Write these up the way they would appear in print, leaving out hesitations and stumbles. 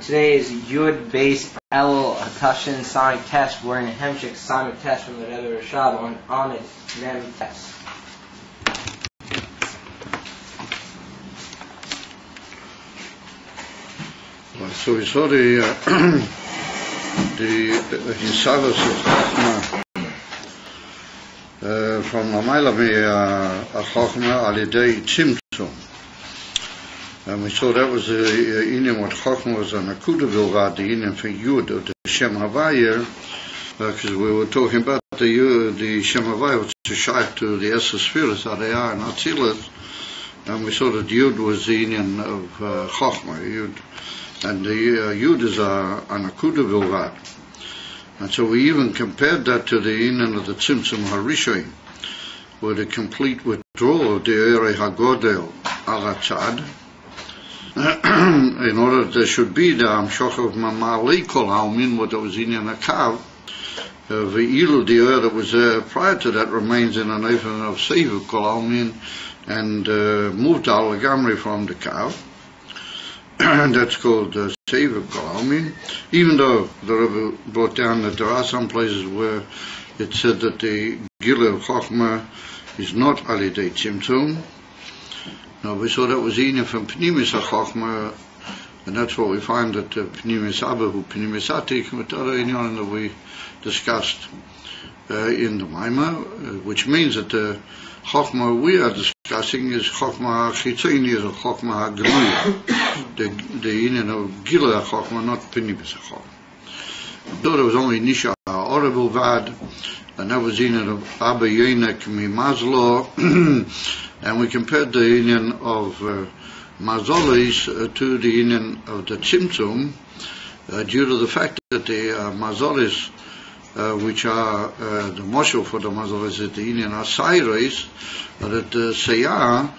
Today is Yud based Elul Hatashin Samech Tes. We're in Hemshik Samech Tes from the Rebbe Rashab on Ahmed Mem Tes. So we saw the Hisalas of Chachma from Lamayla Chachma Alidei Tzimtzum. And we saw that was the Indian what Chachma was an Akuda Bilvad, the Indian for Yud, of the Shem Havaya, because we were talking about the Shem Havaya, which is shaykh to the Esser Spheres, Adaya and Atzilas, and we saw that Yud was the Indian of Chachma, Yud. And the Yud is an Akuda Bilvad. And so we even compared that to the Indian of the Tzimtzum Harishoin, with a complete withdrawal of the Ere HaGodel Alatzad, in order that there should be the Amshoch of Mamali Kol Haumin, what was in Akav, the Elul, the Ere that was there prior to that, remains in an Eifan of Sevu Kol Haumin, and moved Al Gamri from the Kav. And that's called Sevu Kol Haumin, even though the Rebbe brought down that there are some places where it said that the Gila of Chochmah is not Alidei Tzimtzum. Now we saw that was Ina from Pnimis HaChochmah, and that's what we find that Pnimis Abahu, Pnimis Atik, with other Inyan that we discussed in the Maimah, which means that the Chochmah we are discussing is Chochmah HaChitzini, is a Chochmah HaGluya, the Inyan of Gila HaChochmah, not Pnimis HaChochmah. Though there was only Nisha HaOrabul Vad, and that was Inyan of Abba Yenek Mimazlo, and we compared the Indian of Mazolis to the Indian of the Tzimtzum, due to the fact that the Mazolis, which are the moshel for the Mazolis, is the Indian Asairis, that the Seyah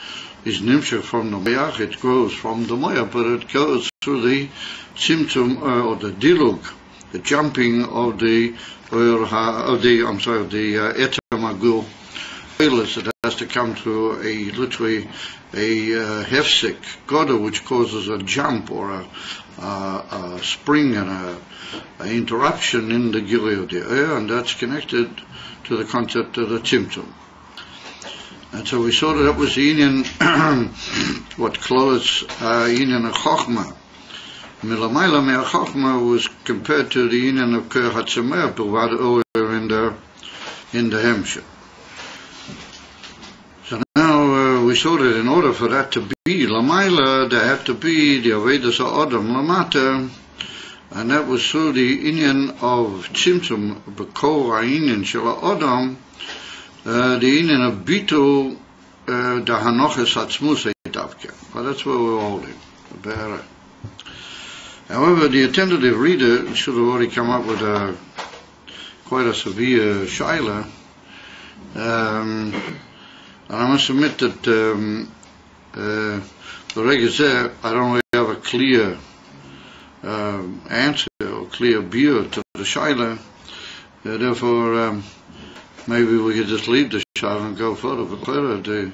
is nimshach from the Moyach, it grows from the Moyach, but it goes through the Tzimtzum, or the Dilug, the jumping of the Etamagul. That has to come through literally a hefsek goda, which causes a jump or a spring and an interruption in the gili of the air, and that's connected to the concept of the tzimtzum. And so we saw that was the Indian, what clothes Indian of Chochmah. Milamayla Mea Chochmah was compared to the Indian of Ker Hatzemer, earlier in the Hemshire. So now we saw that in order for that to be Lamaila, there had to be the Avedas Adam Lamata, and that was through the Indian of Tzimtzum, Bekor Indian Shela Adam, the Indian of Bitu, the Hanoches Hatzmus Eitavke. Well, that's where we're holding. However, the attentive reader should have already come up with quite a severe shaila. And I must admit that the Regis there, I don't really have a clear answer or clear view to the shaila. Therefore, maybe we could just leave the shaila and go further. But clearly, the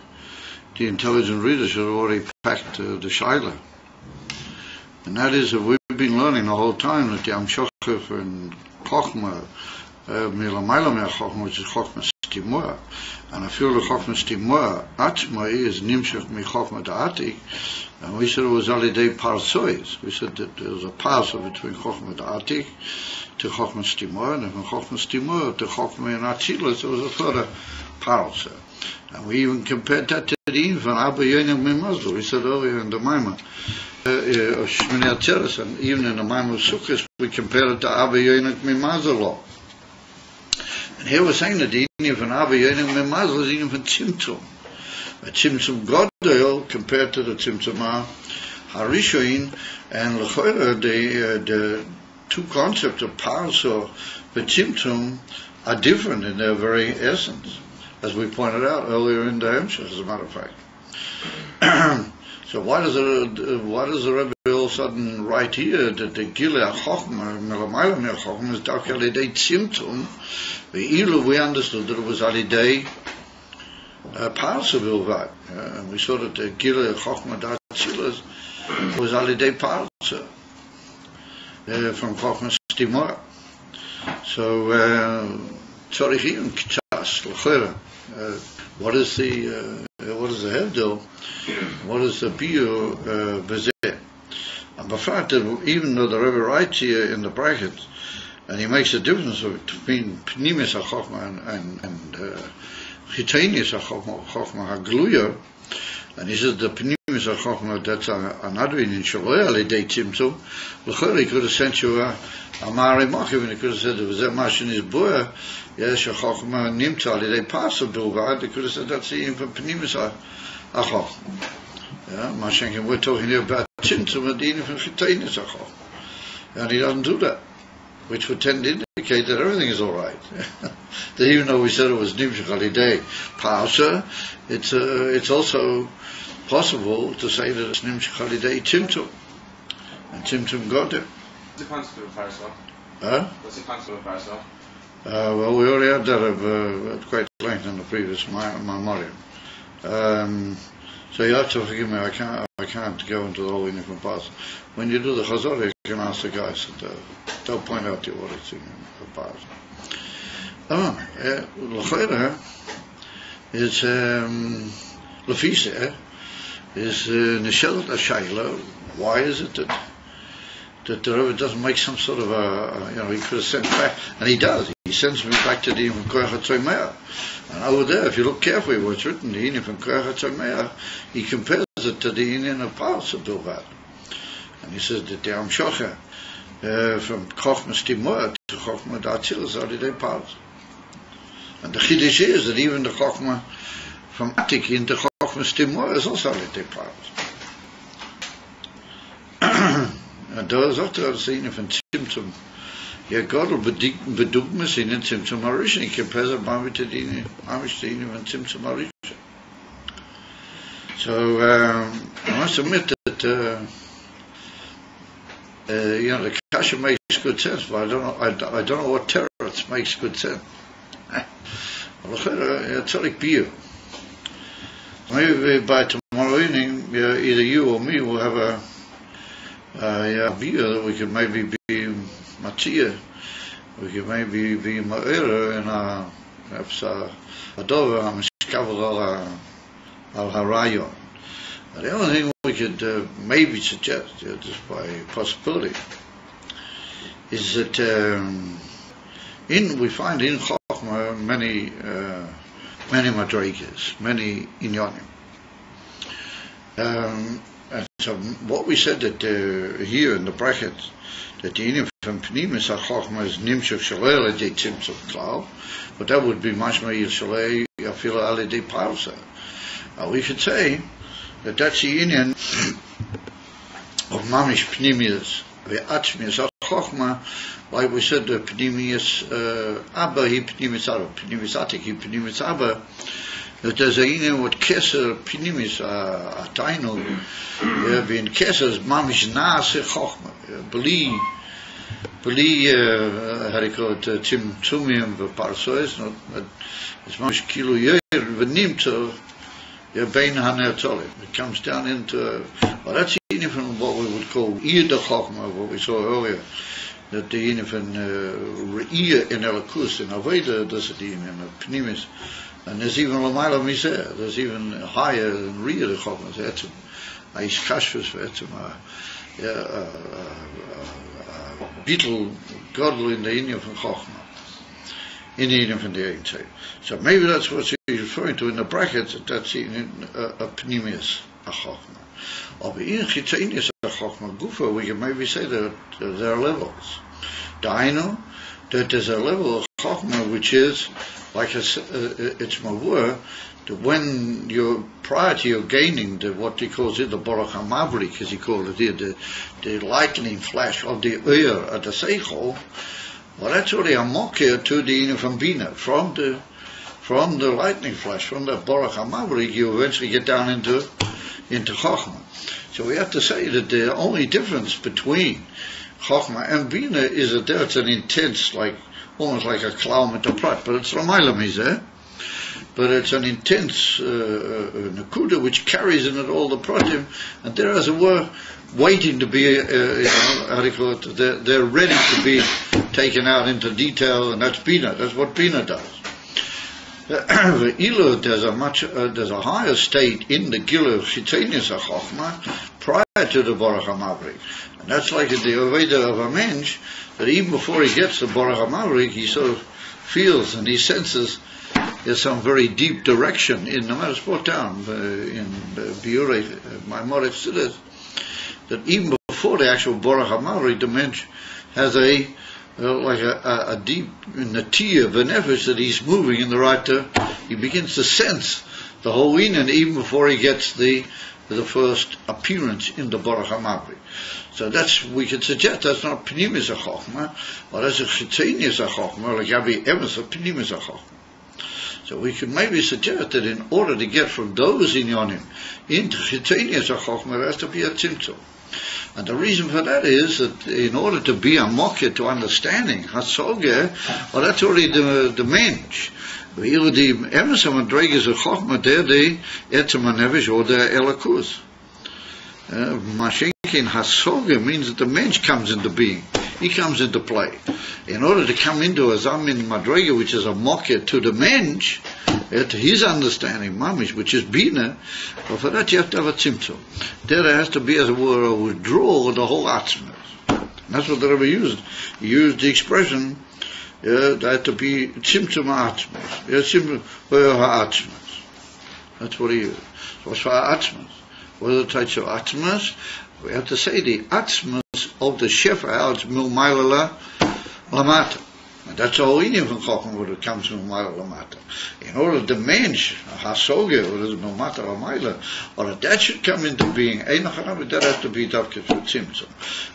intelligent reader should have already packed the shaila. And that is that we've been learning the whole time that the Amshochef and Chochmah, Milamayla Mea Chochmah, which is Chochmah Stimua, and I feel the Chochmah Stimua Atzma is Nimshach Mi Chochmah Da'atik, and we said it was Alidei Parsois. We said that there was a parsa between Chochmah Da'atik to Chochmah Stimua, and from Chochmah Stimua to Chochmah and Atzilas there was a further parsa. And we even compared that to the infant Abba Yenik Mimazlo. We said earlier in the Maimah of Shmini Atzeres, and even in the Maimah of Sukkot, we compared it to Abba Yenik Mimazlo. And here we're saying that the Indian from Abba Yenik Mimazlo is even from Tzimtzum. A Tzimtzum Godel compared to the Tzimtzum Harishoin, and L'choira, the two concepts of Parso but Tzimtzum are different in their very essence, as we pointed out earlier in the Hemshire, as a matter of fact. So why does the Rebbe all of a sudden write here that the Gila Chochmah, Melamayla Mea Chochmah, is Dafka Alidei Tzimtzum? The Elul, we understood that it was Alidei Parsa Bilvad. And we saw that the Gila Chochmah Datzilas was alidei parza from Chochmas Timor. So tzorichim k'chas l'chera. What is the hevdel? What is the biur b'zeh? And before even though the Rebbe writes here in the brackets, and he makes a difference between pnimis hachokma and chitonius hachokma hagluya, and he says the pnimis hachokma, that's another in shaloi alidei tzimtzum. L'chera, he could have sent you a mari machiv, and he could have said if that machine is boer, yes, hachokma nimtza alidei pasuk bilvad. He could have said that's even from pnimis hachokma. Yeah, Mashenkin, we're talking here about tzimtzum and even from chitonius hachokma, and he doesn't do that, which would tend to indicate that everything is all right. That even though we said it was nimshach alidei parsa, it's also possible to say that it's nimshach alidei tzimtzum, and tzimtzum got it. What's the concept of parsa? Huh? What's the concept of parsa? Well, we already had that at quite length in the previous memoriam. So you have to forgive me. I can't go into the whole uniform parts. When you do the chazor, you can ask the guys that they'll point out to you what it's in the parts. L'chera is lefise is nishelet ashayla. Why is it that the Rebbe doesn't make some sort of he could have sent back, and he does. He sends me back to the Inyan from Koyach HaTzomeah. And over there, if you look carefully what's written, the Inyan from Koyach HaTzomeah, he compares it to the Inyan of Parsa Bilvad. And he says that the Amshocha from Chochmas Timor to Chochma D'Atzilas alidei Parsa. And the Chiddush is that even the Chochma from Atik into Chochmas Timor is also alidei Parsa. And those are the Inyan from Tzimtzum. Ja, Gott bedugmes in den Tzimtzum Harishon. Ich compares it mamish to the Inyan from Tzimtzum Harishon. So I must admit that the kasha makes good sense, but I don't know what teretz makes good sense. It's like beer. Maybe by tomorrow evening, either you or me will have a beer that we could maybe be matzia. We could maybe be ma'ira and perhaps a dover hamishkavel al harayon. The only thing we could maybe suggest, just by possibility, is that we find in Chochma many madrigas, many inyanim. And so what we said that here in the brackets, that the inyan from pnimis hachokma is nimshach shalei alidei tzimtzum klal, but that would be mashma yishalei afila alidei parsa. We could say that that's the inyan of mamish pnimius ve'atzmius hachokma, like we said, the pnimius abba he pnimis abba, pnimis atik he pnimis abba. That there's a inyan with keser pnimis atainu, being keser is mamish naase chokma, beli how do you call it, tzimtzumim v'parsois, it's mamish kilo yer v'nimtzo bein hanertolim. It comes down into well, that's the inyan from what we would call iyad chokma, what we saw earlier. That the inyan from re'iyah in Elakus in Aveda, there's the inyan of pnimis. And there's even Lamayla Mizeh, there's even higher than Riyah the Chochma, Etzim, Aish Kashvus Etzim, Beetle, Godel in the Inyan from Chochma, in the Inyan from the Ein Tzei. So maybe that's what he's referring to in the brackets, that's in a Pnimius, a Chochma. Or in Chitzenius, a Chochma Gufa, we can maybe say that there are levels. Dainu, that there's a level of Chochma which is like it's mavur, that when you're prior to your gaining what he calls it the Baruch HaMavrik, as he called it here, the lightning flash of the ear at the seichel, well, that's already a mokir to the inyan from Bina, from the lightning flash, from the Baruch HaMavrik, you eventually get down into Chochma. So we have to say that the only difference between Chochma and Bina is that there it's an intense, like almost like a cloud with a prat, but it's Ramayla Mizeh. but it's an intense nakuda which carries in it all the pratim, and they're, as it were, waiting to be, how do you call it? They're ready to be taken out into detail, and that's Bina. That's what Bina does. The Elul, there's a higher state in the Gilur Chitzenis HaChochma prior to the Baruch HaMavrik, and that's like the Aveda of a mensch, that even before he gets the Baruch HaMavrik, he sort of feels and he senses there's some very deep direction in the Matter town in Biure, Maimonides Siddur, that even before the actual Baruch HaMavrik, the mensch has a deep natiyah benefit that he's moving in the right direction. He begins to sense the whole inyan even before he gets the first appearance in the Baruch HaMavrik. So that's, we could suggest that's not Pnimis HaChochma, or that's a Chitzenius HaChochma, like Yabi Emes of Pnimis HaChochma. So we could maybe suggest that in order to get from those inyanim into Chitzenius HaChochma, there has to be a tzimtzum. And the reason for that is that in order to be a mocker to understanding Hasoge, well, that's already the mensch. The Emes HaMadreges HaChochma, they're the Etzem HaNefesh or the Elakus. Mashenkin Hasoge means that the mensch comes into being. He comes into play. In order to come into a Zamin Madrega, which is a mocker to the mensch, to his understanding, mamish, which is Bina, well, for that you have to have a tzimtzum. There has to be, as it were, a withdrawal of the whole atzmas. That's what the Rebbe used. He used the expression that to be tzimtzum atzmas. Atzmas. That's what he used. So what's for atzmas? What are the types of atzmas? We have to say the atzmas of the shefa out milmaila lamata. And that's the whole Indian from Chochmah, where it comes from Milmaila lamata. In order to mensch hasoge, or is milmata lamaila, or that should come into being, that has to be davke for tzimtzum.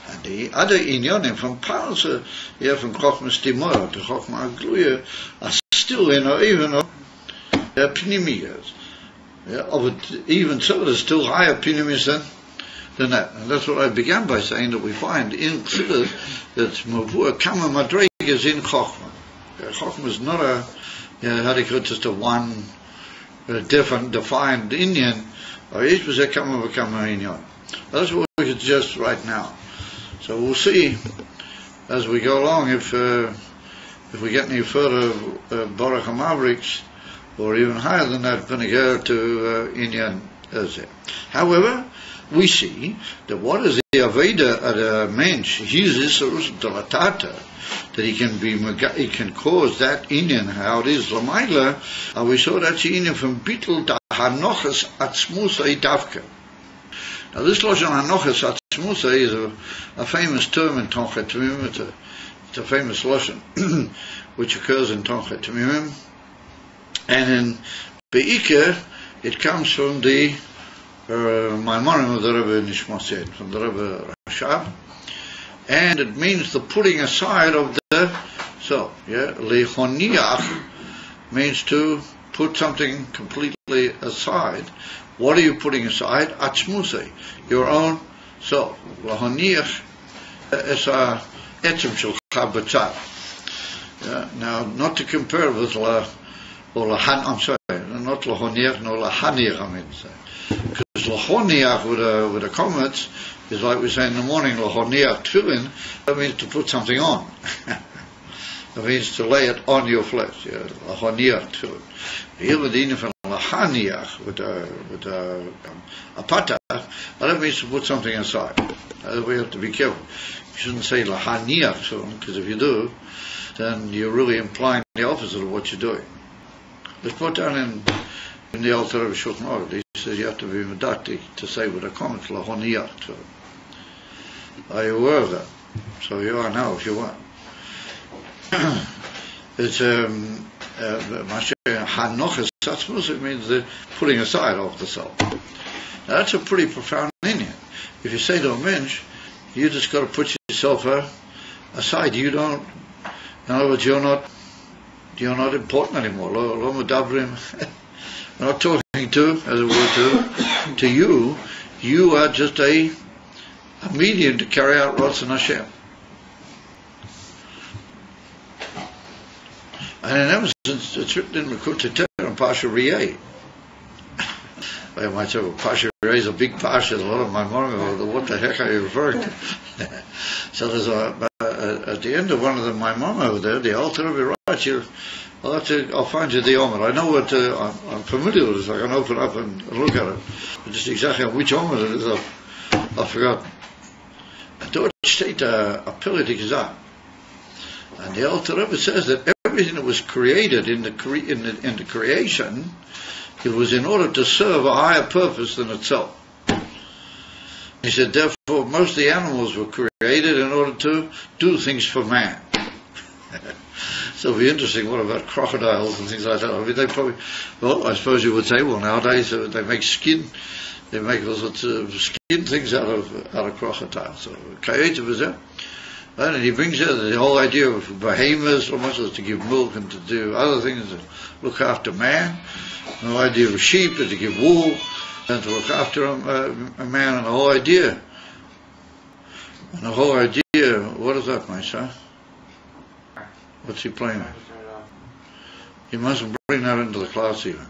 And the other inyanim from Parsa, from Chochmah Stimor to Chochmah Agluya, are still even pnimiyas. Even so, there's still higher pnimiyas than that. And that's what I began by saying, that we find in Chiddush that Mavur Kama Madregas in Chochmah. Chochmah is not just a one different defined Indian, or each was a Kama Inyan. That's what we could suggest right now. So we'll see as we go along if we get any further Baruch HaMavriks, or even higher than that, going to go to Inyan Ezeh. However, we see that what is the Aveda at a mensch, he uses that he can cause that Inyan, how it is Lamaila, and we saw that Inyan from Bittul to Hanochas Atzmusai Davka. Now this Lashon Hanochas Atzmusai is a famous term in Tonchet Tamimim. It's a famous Lashon which occurs in Tonchet Tamimim, and in Be'ikah it comes from the Maimonim of the Rebbe Nishmoset, from the Rebbe Rashab, and it means the putting aside of the self. Lechoniach means to put something completely aside. What are you putting aside? Atzmusei, your own self. Lechoniach is a etzem shel chabatzah. Now, not to compare with I'm sorry, not lechoniach, nor lechaniach, I mean to say. Because lechoniach with the comments is like we say in the morning, lechoniach tefillin, that means to put something on. That means to lay it on your flesh. Lechoniach tefillin. Here with the from lechaniach with a patah, that means to put something aside. We have to be careful. You shouldn't say lechaniach tefillin, because if you do, then you're really implying the opposite of what you're doing. Let's put down in the Alter Rebbe Shulchan Aruch, he says you have to be medati to say with a comment lahoniyah. Are you aware of that? So you are now, if you want. It's hanochas atzmus. It means the putting aside of the self. Now that's a pretty profound meaning. If you say to a mensch, you just got to put yourself aside. You don't. In other words, you're not important anymore. Lo medabrim. We're not talking to, as it were, to you. You are just a medium to carry out Ratzon Hashem. And in essence, it's written in Makut Tetem and Pasha Riyeh. I might say, well, Pasha Riyeh is a big Pasha. A lot of my mom, what the heck are you referring to? So there's at the end of one of my mom over there, the altar will be right. I'll find you the Omer. I know what, I'm familiar with it, so I can open up and look at it. But just exactly which Omer it is, I forgot. Dort steht a Pillig gesagt. And the Alter Rebbe says that everything that was created in the creation, it was in order to serve a higher purpose than itself. He said, therefore, most of the animals were created in order to do things for man. So it'll be interesting, what about crocodiles and things like that? I mean, they probably, well, I suppose you would say, well, nowadays they make skin, they make all sorts of skin things out of crocodiles. So, Kayetiv is there. And he brings out the whole idea of behemoths, so much as to give milk and to do other things, to look after man. The whole idea of sheep is to give wool and to look after a man, and the whole idea. And the whole idea, what is that, my son? What's he playing with? You mustn't bring that into the class even.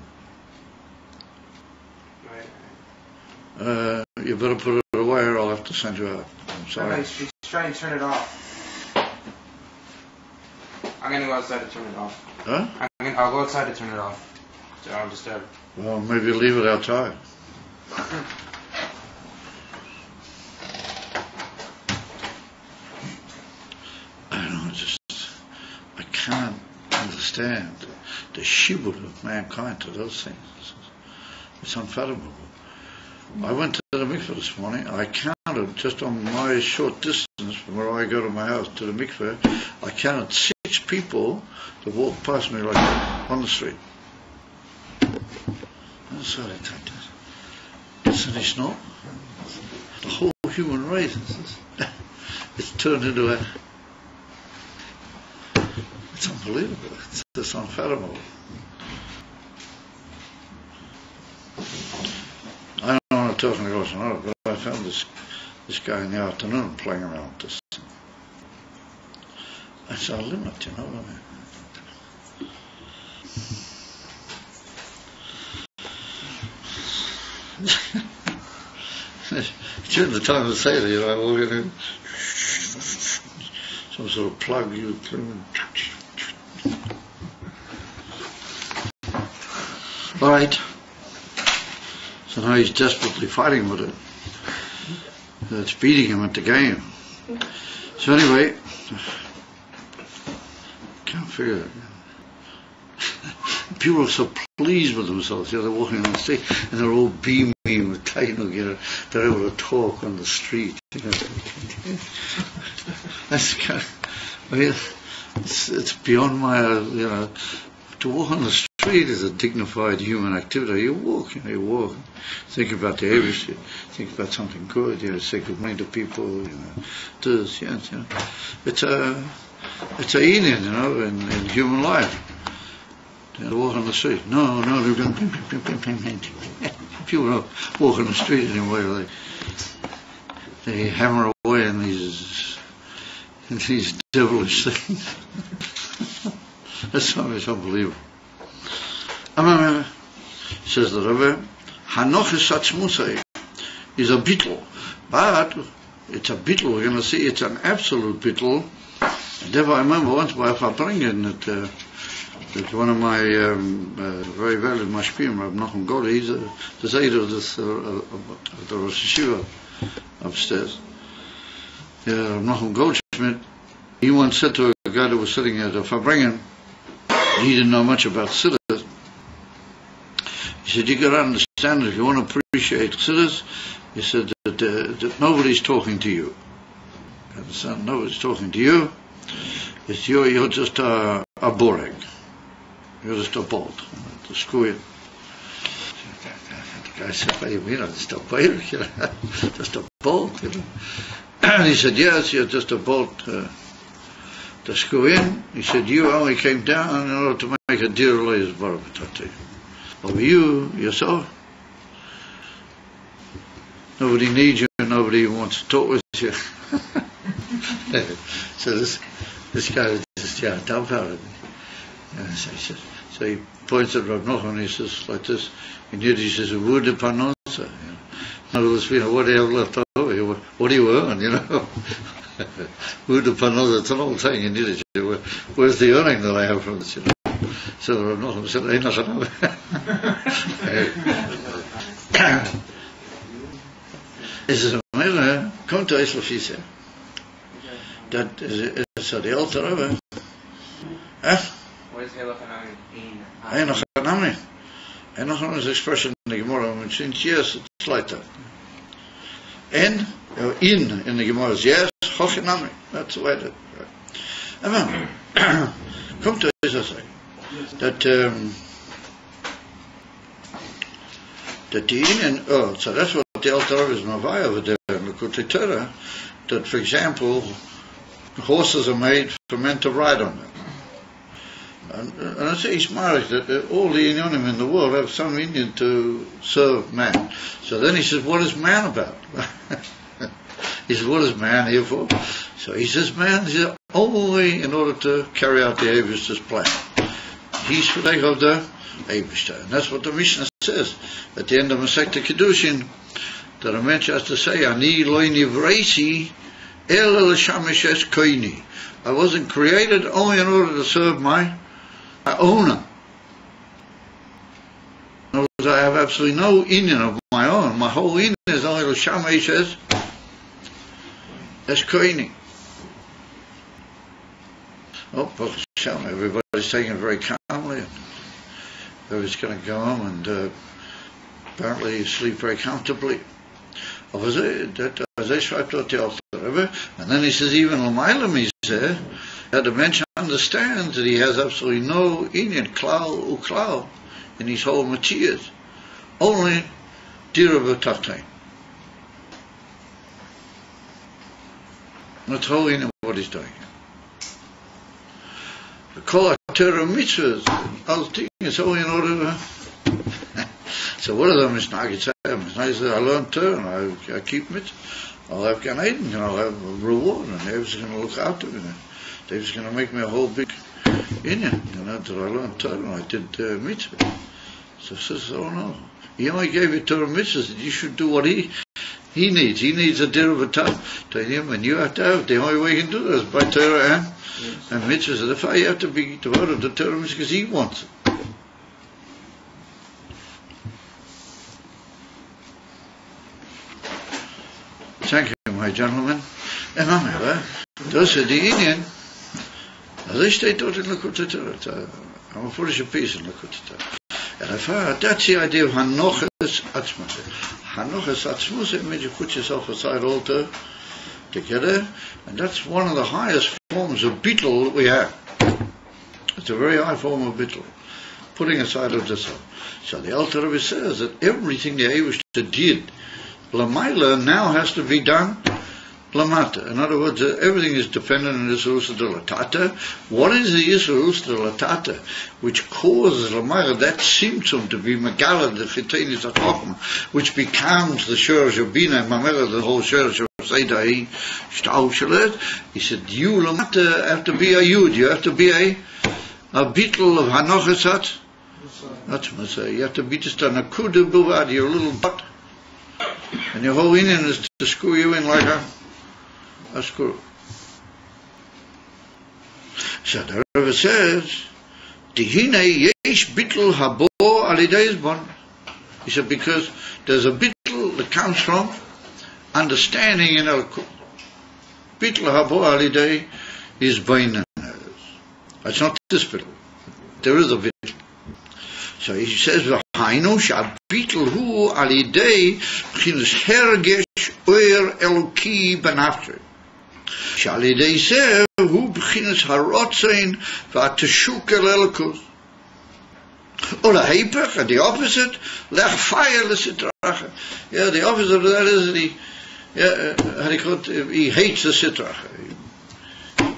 You better put it away or I'll have to send you out. I'm sorry. She's trying to turn it off. I'm going to go outside to turn it off. Huh? I'll go outside to turn it off. So I don't disturb. Well, maybe leave it outside. I don't know, I can't understand the shibud of mankind to those things. It's unfathomable. I went to the mikveh this morning. I counted, just on my short distance from where I go to my house to the mikveh, I counted 6 people that walked past me like that on the street. That's how they take that. Isn't it not? The whole human race, it's turned into a... It's unbelievable. It's just unfathomable. I don't want to talk to goes on, but I found this guy in the afternoon playing around with this. That's our limit, you know what I mean? During the time of Seder, you know, we're going to some sort of plug you through. All right. So now he's desperately fighting with it. It's beating him at the game. So anyway, can't figure it. People are so pleased with themselves. You know, they're walking on the street and they're all beaming with Tainug, you know, they're able to talk on the street. You know. That's kind of, I mean, it's beyond my, you know, to walk on the street is a dignified human activity. You walk, think about the average, think about something good, you know, say good morning to people, you know, do this, yes, you know. It's a union, you know, in human life. You know, walk on the street. No, they're going people don't walk on the street anymore. They hammer away in these devilish things. It's unbelievable. Says the Rebbe, Hanochis Atzmusai is a bittul, but it's a bittul. We're going to see it's an absolute bittul. And therefore, I remember once by Fabringen that one of my very valued mashpim, Rab Nachum Goli, he's the Zayd of the Rosh Yeshiva upstairs. Rab Nachum Goldschmidt, he once said to a guy that was sitting at Fabringen, he didn't know much about Siddur. He said, you got to understand, if you want to appreciate Chassidus, he said that nobody's talking to you. You understand? Nobody's talking to you. It's you're just a boreg. You're just a bolt to screw in. The guy said, what do you mean? I'm just a boreg, you know? Just a bolt, you know? And he said, yes, you're just a bolt to screw in. He said, you only came down in order to make a dear lady's barabatati. Over you, yourself, nobody needs you, nobody wants to talk with you. So this guy was just dumbfounded. So So he points at Rav Nachman and he says like this, in Yiddish he says, "Wurde panosa." In other words, what do you have left over? What do you earn, Wurde panosa, it's an old saying in Yiddish. Where's the earning that I have from this, So Rav Nachman said, "Ein nachanam." He says, "Come to Eisel Fise." That is the altar of it. What is Elochanami in? Ein nachanami. Ein nachanami is expression in the Gemara, which means yes, it's like that. In the Gemara is yes, hochanami. That's the way it is. Amen. Come to Eisel that the in so that's what the altar is mavai over there in the Kutei Torah, that for example horses are made for men to ride on them, and I say Ishmael that all the Inyanim in the world have some Indian to serve man. So then he says, what is man about? He says, what is man here for? So he says, man is only in order to carry out the Eivishter's plan. He's for of the Eivishter, and that's what the Mishnah says at the end of Masechta Kiddushin, that a man has to say, Ani lo nivreisi el l'shamesh es koini. I wasn't created only in order to serve my owner. In other words, I have absolutely no Indian of my own. My whole Indian is only l'shamesh es koini. Oh, Baruch Hashem, everybody's taking it very calmly, and everybody's going to go home and apparently sleep very comfortably. And then he says, even L'maylam, he said, that the mensch understands that he has absolutely no Indian, klal uklal, in his whole Matthias, only dira b'tachtain. That's whole Indian what he's doing. The kol Torah mitzvahs, all things is only in order to. So what are the Mishnah say? Mishnah says, I learn Torah, and I keep mitzvah. I'll have Gan Eden, and I'll have a reward, and they're just going to look after me. They're just going to make me a whole big Indian. That I learned Torah, and I did mitzvah. So he says, oh no. He only gave you Torah mitzvahs, that you should do what he needs. He needs a dir of a time to him, and you have to have. The only way you can do that is by Torah and mitzvahs. And therefore you have to be devoted to Torah mitzvahs because he wants it. Thank you, my gentlemen. En dan dus die Indian, dat steht dort in the Kutei Torah. I'm a foolish piece in the Kutei Torah. And I found that's the idea of Hanoches Atzmus. Hanoches Atzmus, it means you put yourself aside all together, and that's one of the highest forms of bittul that we have. It's a very high form of bittul, putting aside of the self. So the Alter Rebbe says that everything the Eivishter did, Lamaila, now has to be done Lamata. In other words, everything is dependent on the Yisrus de Latata. What is the Yisrus de Latata which causes Lamaila, that symptom, to be Megala, the Chiteinis HaChochem, which becomes the Shorsh of Bina, Mamela, the whole Shorsh of Seidai, Shtau Shalet? He said, you Lamata have to be a Yud, you have to be a Bittel of Hanochesat. That's what I say. You have to be just a Nakuda Buvad, your little butt. And your whole Indian is to screw you in like a screw. So the Rebbe says, Dihine yesh bittul habo alidei izbon. He said, because there's a bittul that comes from understanding in Elul. Bittul habo alidei izbon. That's not this bittul. There is a bittul. So he says, "V'hainu shabitul hu alidei b'chinas hergesh oyer eloki benafshe. Shalidei seh hu b'chinas harotzein v'ateshuk el elokus. Or the heipach, and the opposite, lech fire l'sitracha. Yeah, the opposite of that is that he hates the sitracha.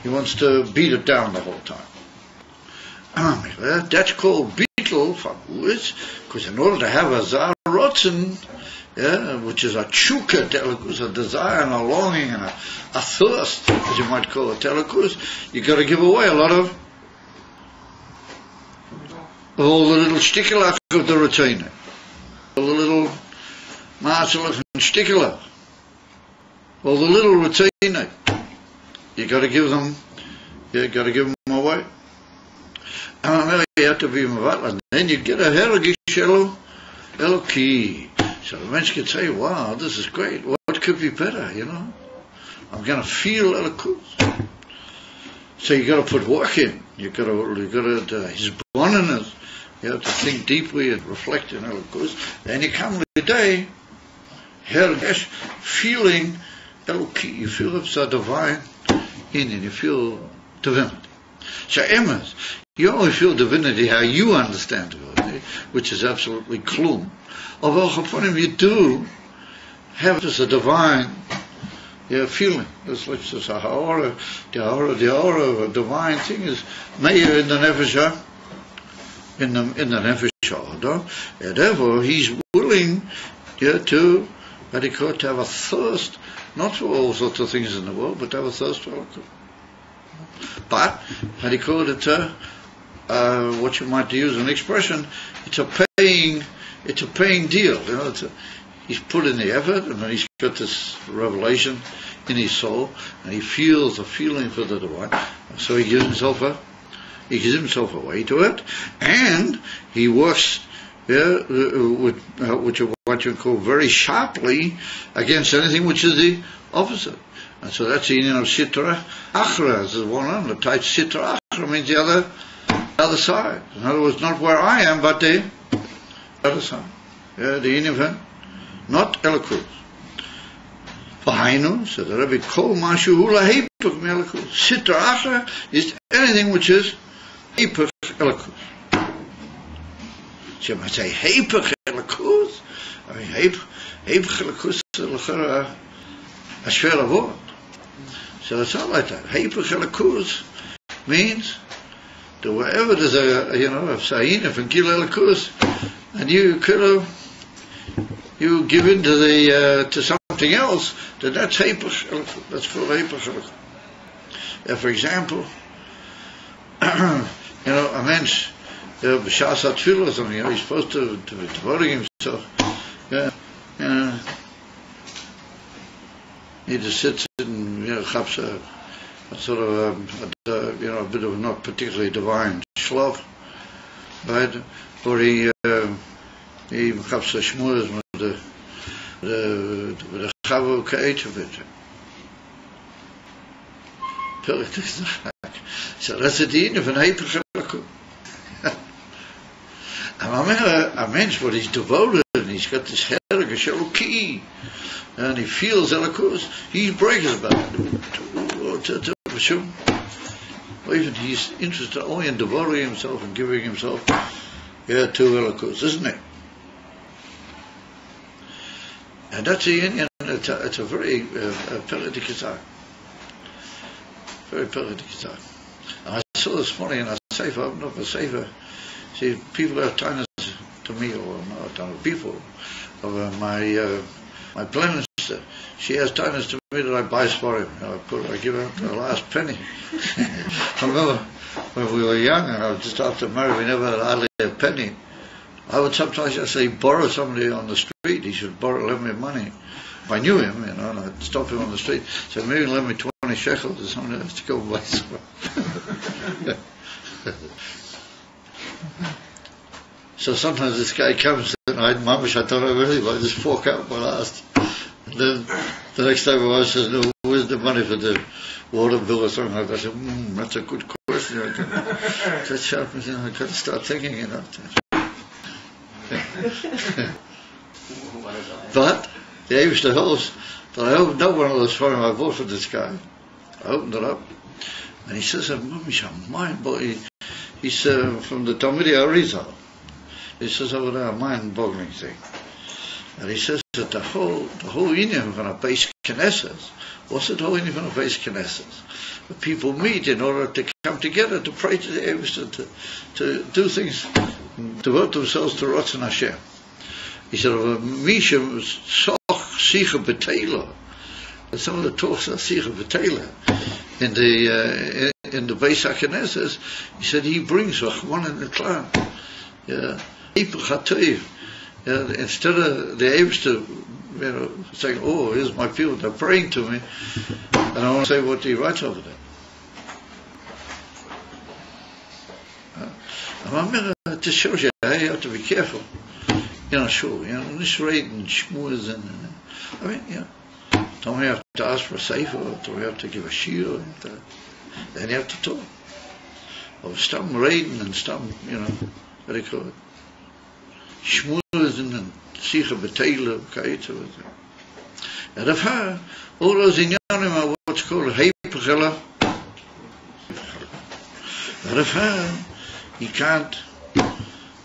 He wants to beat it down the whole time. That's called because in order to have a zarotzen, which is a chuka, a desire and a longing and a thirst, as you might call it, telekus, you got to give away a lot of of all the little stickelach of the retainer, all the little mazelach and stickelach, all the little retainer. You got to give them away. And you have to be mevatla, and then you get a hergish Eloki. So the man could say, wow, this is great. What could be better, you know? I'm going to feel Elokus. So you got to put work in. You got to his bonus. You have to think deeply and reflect in Elokus. Then you come to the day, hergish, feeling Eloki. You feel it's a divine in you. You feel divinity. So emes, you only feel divinity how you understand divinity, which is absolutely klum. Although you do have just a divine feeling. It's like just a aura, the aura of a divine thing is meir in the nefesh, in the nefesh. And therefore he's willing to have a thirst, not for all sorts of things in the world, but to have a thirst for alcohol. But what you might use an expression, it's a paying deal. You know, he's put in the effort, and then he's got this revelation in his soul, and he feels a feeling for the divine. So he gives himself away to it, and he works with what you call very sharply against anything which is the opposite. And so that's the union of sitra achra. This is one of them. The tight sitra achra means the other side. In other words, not where I am, but the other side. The union of him, not elokus. V'hainu, so the Rebbe kol mashu hu lahipuk mi elokus. Sitra achra is anything which is hipuk elokus. So you might say hipuk elokus. I mean hipuk elokus is a schwerer word. So it's not like that. Hipuk elokus means that wherever there's a sayin of Gil elokus, and you give in to something else, then that's hipuk elokus. That's called hipuk elokus. For example, a man's b'shas hatfilah or something. He's supposed to be devoting himself. He just sits and chaps a sort of a bit of not particularly divine shlov, right? Or he chaps a shmuz with the chavu ka'et of it. So that's the din of an hipuk elokus. A mensch, but he's devoted, and he's got this hergish eloki, and he feels elokus. He breaks about it. Or even he's interested only in devoting himself and giving himself to elokus, isn't it? And that's the union. It's a very peridikizar. Very peridikizar. And I saw this morning in a sefer, I opened up a sefer. See, people have tainas to me, or not people, of my plan minister. She has tainas to me that I buy for him. I give out the last penny. I remember when we were young, and I was just after married, we never had hardly a penny. I would sometimes just say, borrow somebody on the street. He should lend me money. If I knew him, and I'd stop him on the street. So maybe lend me 20 shekels or something to go buy something. So sometimes this guy comes and I thought I really I just fork out my last. And then the next time I says, no, where's the money for the water bill or something like that? I said, that's a good question. That sharpens, I got to start thinking, But the Eivishter holds that I opened up one of those for him I bought for this guy. I opened it up, and he says, mind blowing. He's from the Talmidei Arizal. He says over there, a mind-boggling thing. And he says that the whole union from a base Knesset, what's the whole union from a base Knesset? The people meet in order to come together to pray to the Eivishter, to do things, devote themselves to Ratzon Hashem. He said, Misha Soch Sicha B'Teila. And some of the talks are Sicha B'Teila. In the Beis HaKnesses, he said he brings one in the clan. Yeah. Instead of the Eibster, saying, oh, here's my people, they're praying to me, and I want to say what he writes over there. It just shows you how you have to be careful. Sure, this read and shmuz and don't we have to ask for a sefer, don't we have to give a shiur, then you have to talk. Or stop reading and stop, what do you call it? Shmuz and sicher beteilen, kayitza. And of her, all those inyanim are what's called heipachela. And of her, he can't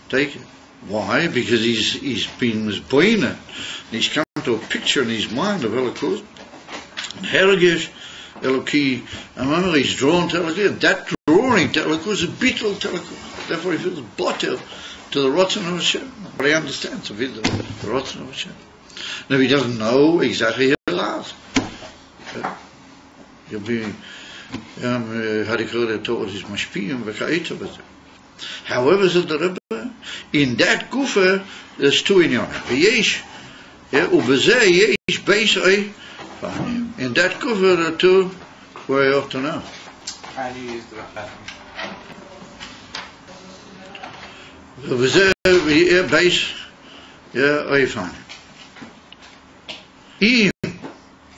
take it. Why? Because he's been misboine, and he's come to a picture in his mind of Elokus, and Hergish, Eloki, and remember he's drawn to Elokus, and that drawing to Elokus is bittul to Elokus. Therefore he feels bottle to the Ratzon of Hashem. But he understands the Ratzon of Hashem. Now he doesn't know exactly he'll ask. He'll be, how do you call it, taught his mashpiyim v'ka'ita with it. However, said the Rebbe, in that gufa, there's two inyanim. Yesh, ubezeh yesh beisai. In that gufa, there are two where you ought to know. How do you use the Ubezeh beis, oifani. Im,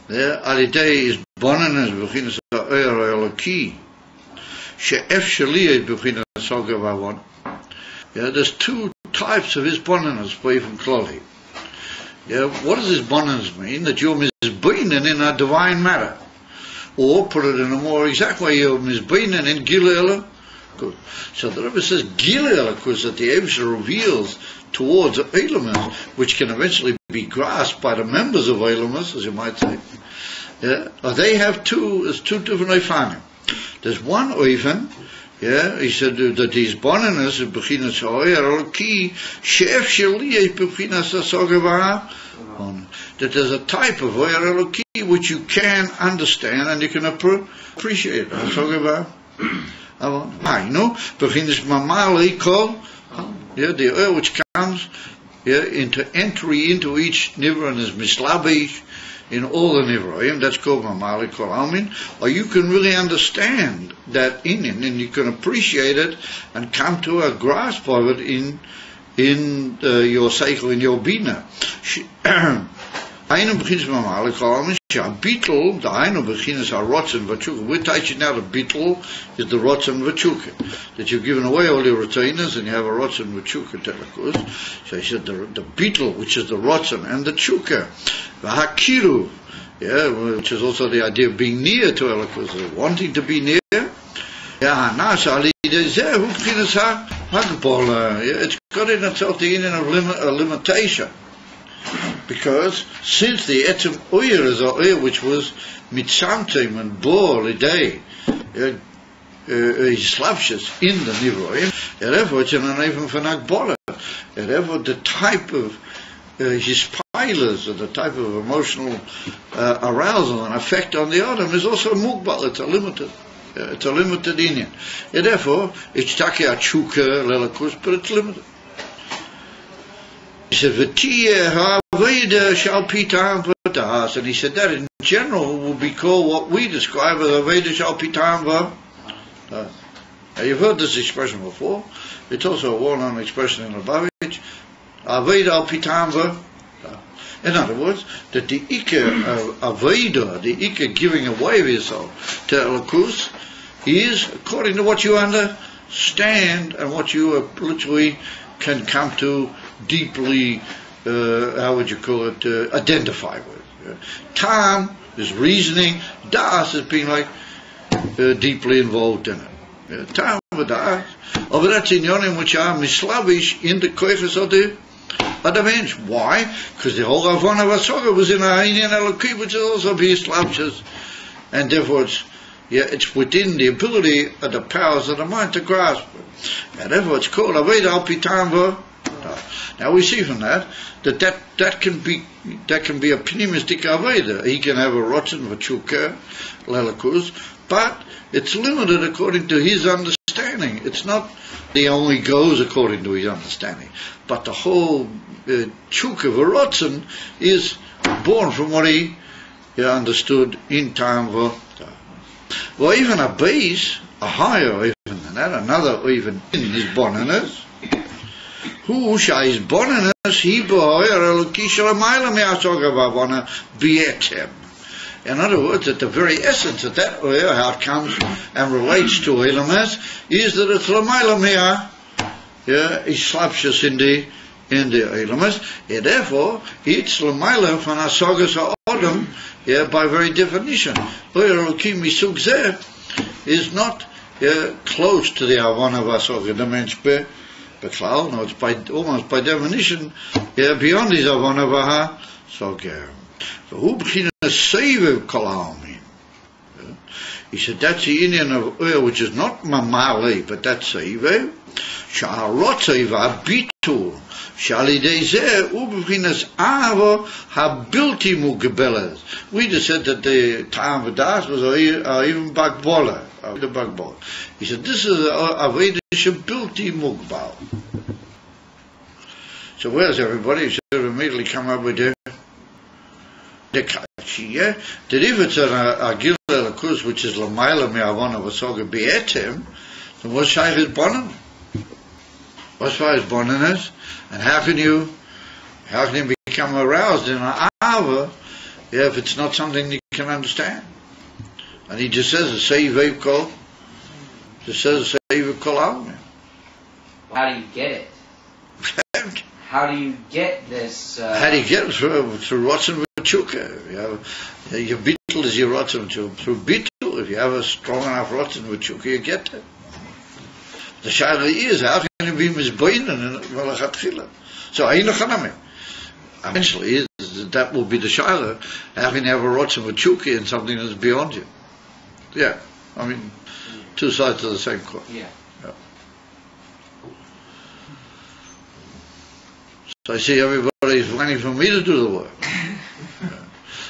alidei is bonanas b'chinas ha'oyer ha'eloki. There's two types of his bonanas away from Klali. What does his bonanas mean? That you're misbeinen in a divine matter. Or, put it in a more exact way, you're misbeinen in Gilel. Good. So the Rebbe says Gilel, because that the Eibusha reveals towards Eilamas, which can eventually be grasped by the members of Eilamas, as you might say. They have there's two different Eifanim. There's one oifen, he said that these bonanas is bechinas ha'oyer ki she'ef sheli is bechinas ha'sogavah, that there's a type of ha'oyer eloki which you can understand and you can appreciate. Ha'sogavah, bechinas mamali kol, the oil which comes, into entry into each nivra and is mislabish in all the Nivroim, that's called Mamali Kol Almin, or you can really understand that inyan, and you can appreciate it and come to a grasp of it in your Seichel, in your Bina. Einem beginnes Mamali Kol Almin, Bittel, the Einem beginnes Rotzen Vachuka. We're teaching now the Bittel is the Rotzen Vachuka. That you've given away all your retainers and you have a Rotzen Vachuka Telekus. So he said the Bittel, which is the Rotzen, and the Chuka. Hakiru, which is also the idea of being near to Elokus, wanting to be near. It's got in itself the union of a limitation. Because since the etzem oyer is an oyer which was mitzamtim and bor lidei, slavshus in the nivroim, therefore it's an even for nagbola. Therefore the type of his pilers, or the type of emotional arousal and effect on the autumn is also mugbal. It's a limited inyan. Therefore it's taki achuka lelakus, but it's limited. He said, and he said that in general will be called what we describe as Aveda Shal Pitam Va. Now you've heard this expression before. It's also a well-known expression in Lubavitch. Aveda Al Pitam Va. In other words, that the Ika Aveda, the Ika giving away of yourself to Elokus, is according to what you understand and what you literally can come to deeply, how would you call it, identify with. Tam is reasoning, Das is being like deeply involved in it. Tam with Das, aber that's in yonim which are mislavish in the koiches of the mensch. Why? Because the whole Avon of Asoga was in a Indian Eloki, which is also be slavshus, and therefore it's within the ability of the powers of the mind to grasp it. And therefore it's called Aveda Al Pitam Va. Now we see from that can be a pneumistic aveda. He can have a rotten vachuka lelakus, but it's limited according to his understanding. understanding. It's not he only goes according to his understanding, but the whole chuk of a rotzen is born from what he understood in time for. Well, even a base, a higher even than that, another even in his bonaness. Who shais bonaness he bohoyer elokisha lamaila me'asoga vavona bietem. In other words, at the very essence of that oil, how it comes and relates to Elamas, is that it's lamaila mea, he slaps us in the Elamas, and therefore it's lamaila from asogas ha'odam, by very definition. Oil elokim misug zeh is not close to the avon of asoga, the mensch beklal, no, it's almost by definition beyond his avon of asoga. So who begins to save kol. He said that's the Indian of oil, which is not mamali, but that's save. Sha'arotzeva bitul. Shalidezeh ubechinas avo habilti mugebelas. We just said that the time of das was even bagbola, the bagbola. He said this is a vedish bilti mugbal. So where's everybody? Should have immediately come up with the kachi, that if it's a gil elakus which is lamaila me'avon of a soga be'etem, then what's shaykh is bonan? What's why is bonaness? And how can you become aroused in an ava if it's not something you can understand? And he just says a seivev kol, just says a seivev kol almi. How do you get it? How do you get this? How do you get it? Through rotzen v'chuka. Your bittul is your rotzen v'chuka. Through bittul, if you have a strong enough rotzen v'chuka, you get it. The shaila is, how can you be misbeinen in Malachatchila? So, eventually, that will be the shaila. How can you have a rotzen v'chuka in something that's beyond you? Yeah, I mean, two sides of the same coin. Yeah. So I see everybody's waiting for me to do the work.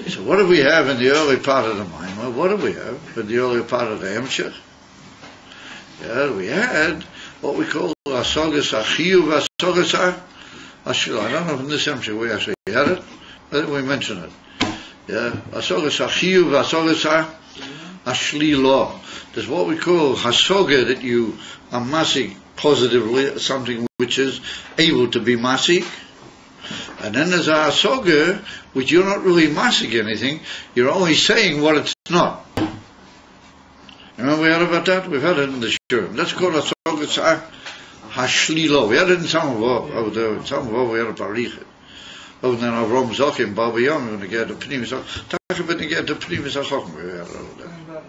So what do we have in the early part of the mind? Well, what do we have in the early part of the Hemshech? We had what we call asogas achiyuv, asogas ashila. I don't know if in this Hemshech we actually had it. I think we mentioned it. Asogas achiyuv, asogas ashlilo. There's what we call hasoga, that you are masig positively, something which is able to be masig. And then there's a hasoga, which you're not really masig anything, you're only saying what it's not. Remember we heard about that? We've had it in the Shurim. That's called hasoga hashlilo. We had it in Samavov. Over there in Samavov we had a parichet. Over there in Avram Zokim, Baba Yom, when we get the Pnimis Achok, when we get the Pnimis Achok, we had it over there.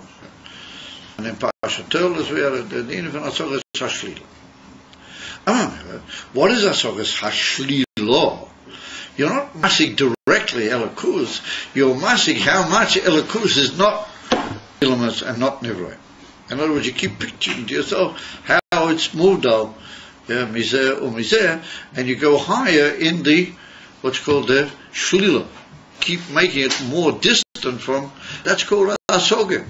And in Pasha Turles we had the Din of hasoga hashlilo. What is asogas hashlilo? You're not masig directly elakus. You're masig how much elakus is not ilamas and not nivra. In other words, you keep picturing to yourself how it's moved out, miser or miser, and you go higher in the what's called the shlila. Keep making it more distant from. That's called asoga.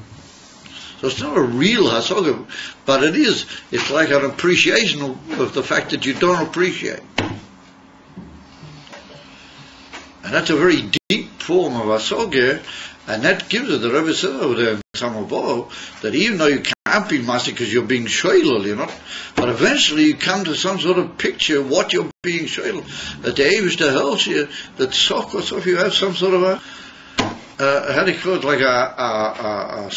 So it's not a real hasoga, but it is. It's like an appreciation of the fact that you don't appreciate. And that's a very deep form of hasoga, and that gives it, the Rebbe said over there in Samaboro, that even though you can't be masik because you're being shoylel, but eventually you come to some sort of picture of what you're being shoylel. That the Eivishter helps you, that sokos, if you have some sort of a how do you call it, like a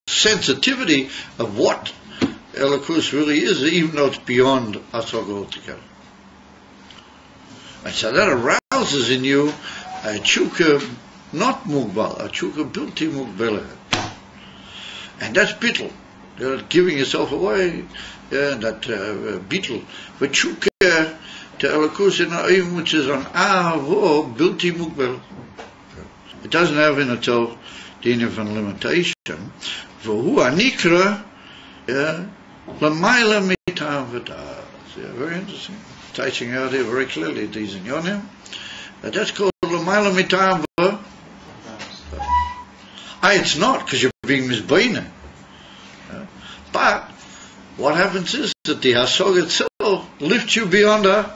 sensitivity of what Elikus really is, even though it's beyond Asog altogether. And so that arouses in you a chukka not mugbal, a chukka bilti mugbala. And that's bittul. You're giving yourself away, that bittul. But chukka to Elikus, even which is on avo bilti mugbal. It doesn't have in itself the infinite limitation. V'hu anikra l'mayla mitam v'das. Very interesting. Teaching out here very clearly these in your name. That's called l'mayla mitam v'das. It's not, because you're being misbeinen. But what happens is that the Hasog itself lifts you beyond that.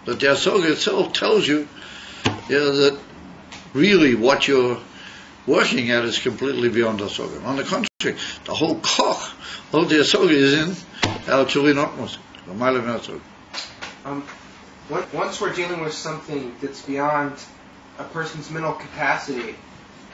That the Hasog itself tells you, that really what you're working at is completely beyond Hasog. On the contrary, the whole koch of the Hasog is in our Tulin Atmos, the Mailam Hasog. Once we're dealing with something that's beyond a person's mental capacity,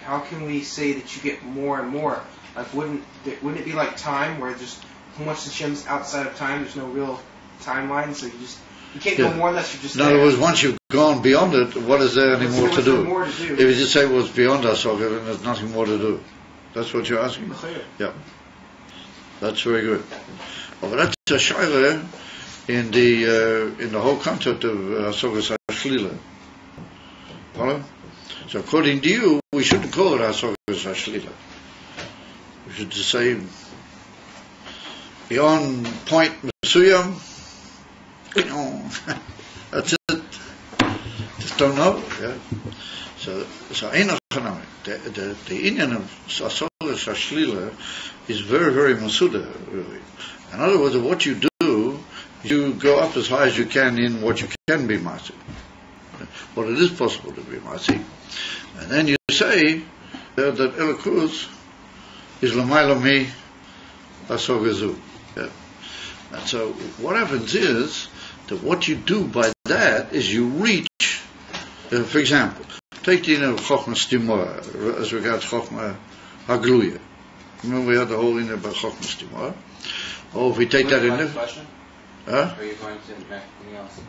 how can we say that you get more and more? Like, wouldn't it be like time, where just once Hashem's outside of time, there's no real timeline, so you can't go more unless you're just. In other words, once you've gone beyond it, what is there any more to do? More to do? If you just say, well, it's beyond our socket, then there's nothing more to do. That's what you're asking? Yeah. That's very good. Well, but that's a shaila in the whole concept of Hasogas HaShlila. Follow? So according to you, we shouldn't call it Hasogas HaShlila. We should just say, beyond point Mesuyam, that's it. Just don't know. Yeah. So the Indian of Hasogas HaShlila is very, very masuda, really. In other words, what you do, you go up as high as you can in what you can be masi. What it is possible to be masi. And then you say that Elikus is l'mayla mi hasogazu. And so what happens is that what you do by that is you reach, for example, take the inner of Chochmah Stimor as regards Chochmah Hagluya. Remember we had the whole inner about Chochmah Stimor. Oh, if we take that in there. Huh? Are you going to anything else?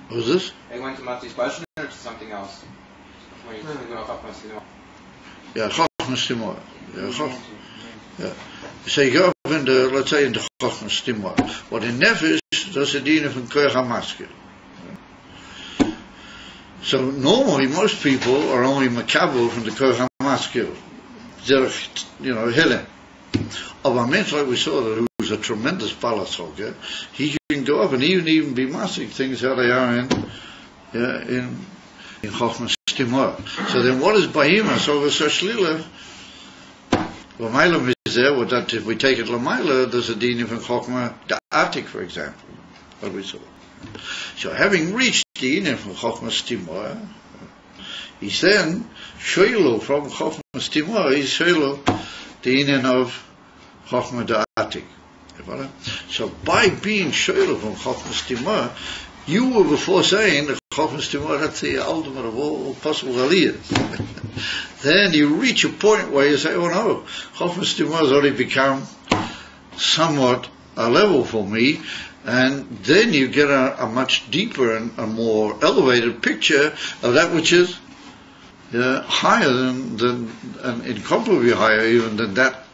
Who's this? Are you going to Mati's question or to something else? When you go off Mati's Yeah, Chochmah Stimor. Yeah. So you go up into, let's say, into Chochmah Stimor. What in Nefesh, that's the deen of Koyach HaMaskil. So normally most people are only makabel from the Koyach HaMaskil. Helen. Of a man like we saw that who's a tremendous palasok, he can go up and even be massing things how they are in Chochmah Stimor. So then what is Bahima? So the Sashlila, Lamailam is there, with that if we take it Lamaila, there's a deen from Chochmah Atik, for example, what we saw. So having reached the deen from Chochmah Stimor, he's then Shoilo from Chochmah Stimor, he's Shoilo the deen of Chochmah Da'atik. So by being Shoilo from Chochmah Stimor, you were before saying that Chochmah Stimor, that's the ultimate of all possible aliyahs. Then you reach a point where you say, oh no, Chochmah Stimor has already become somewhat a level for me, and then you get a much deeper and a more elevated picture of that which is higher than and incomparably higher even than that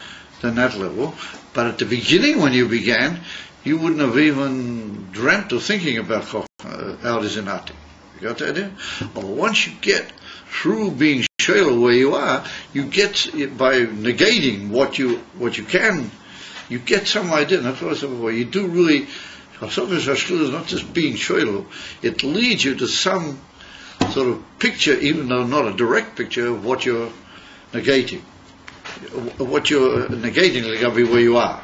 level. But at the beginning, when you began, you wouldn't have even dreamt of thinking about Al-Zinati. You got the idea? But once you get through being Sheila where you are, you get, by negating what you can, you get some idea. And that's what I said before. You do really, Hasogas HaShlila is not just being Sheila, it leads you to some sort of picture, even though not a direct picture, of what you're negating. What you're negating is going to be where you are.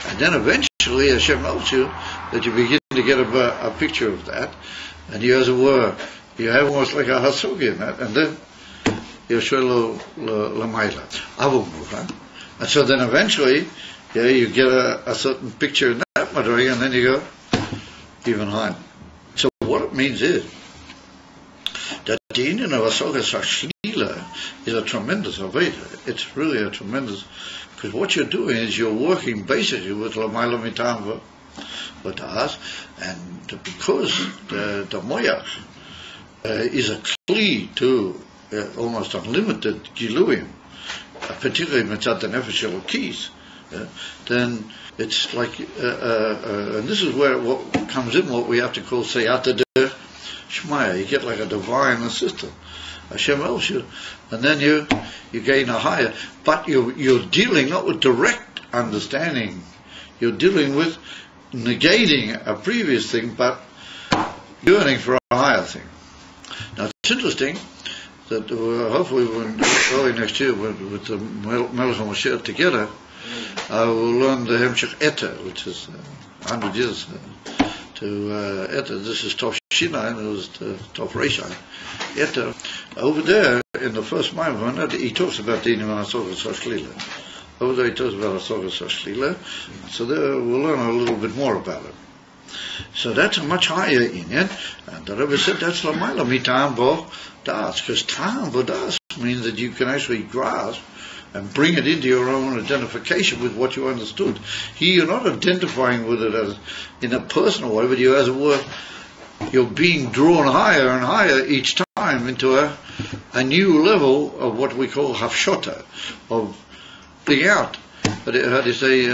And then eventually Hashem helps you that you begin to get a picture of that, and you, as it were, you have almost like a hasogi in that, and then you're shelo l'mayla. And so then eventually, you get a certain picture in that madriga, and then you go even higher. So what it means is that the Indian of Hasogas HaShlila is a tremendous Aveda. It's really a tremendous, because what you're doing is you're working basically with Lamayla Mitam V'Ta'as, and because the Moyach is a kli to almost unlimited Giluim, particularly Mitzat the Nefesh Elokis, then it's like, and this is where what comes in, what we have to call Seyata de Shmaya. You get like a divine assistant. Hashem helps you, and then you gain a higher. But you're dealing not with direct understanding. You're dealing with negating a previous thing, but yearning for a higher thing. Now it's interesting that hopefully early next year with the Melech HaMashiach together, we'll learn the Hemshech Ete, which is 100 years to Ete. This is Tov Shinai, and it was Tov Reishai. Ete. Over there, in the first Maimon, he talks about the Inim and Asogas HaShlila. Over there he talks about Asogas HaShlila. So there we'll learn a little bit more about it. So that's a much higher inyan, and the Rebbe said that's Lamaila Mitam Bo Das, because Tam Bo Das means that you can actually grasp and bring it into your own identification with what you understood. Here you're not identifying with it as in a personal way, but you, as it were, you're being drawn higher and higher each time into a new level of what we call hafshota, of being out. But how do you say,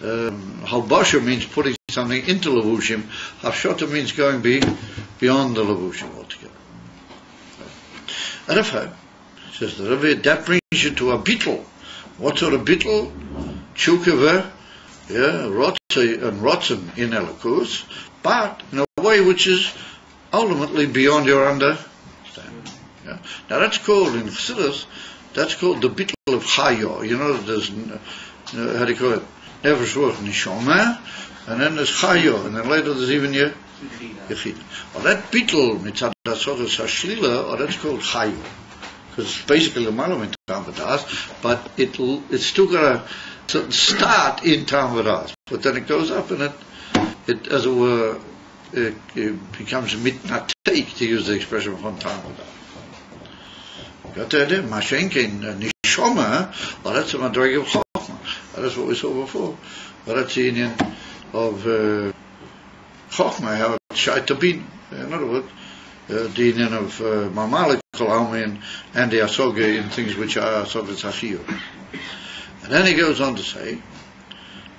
halbasha means putting something into levushim. Hafshota means going beyond the levushim altogether. And says the Rebbe, that brings you to a bittul. What sort of bittul? Chukava, rotzei and rotzen in Elikus, but in a way which is ultimately beyond your understanding. Yeah? Now that's called, in Chassidus, that's called the bittul of Chayo. You know, there's, how do you call it? Nefesh Ruach Neshama, and then there's Chayo, and then later there's even Yechida. Or that bittul, mitzad asogas hashlila, or that's called Chayo. Because it's basically the Malam Tam V'das, but it's still got a certain start in Tam V'das. But then it goes up and it as it were, it becomes mitnateik, to use the expression from Tam V'das. Got the idea? Mashenke in Nishoma, well, that's a Madreg of Chochmah. That's what we saw before. Well, that's the union of Chochmah, how it shait to be. In other words, the union of Mamalik Kolaumin and the Asoga in things which are Asogas Hashiyah. And then he goes on to say,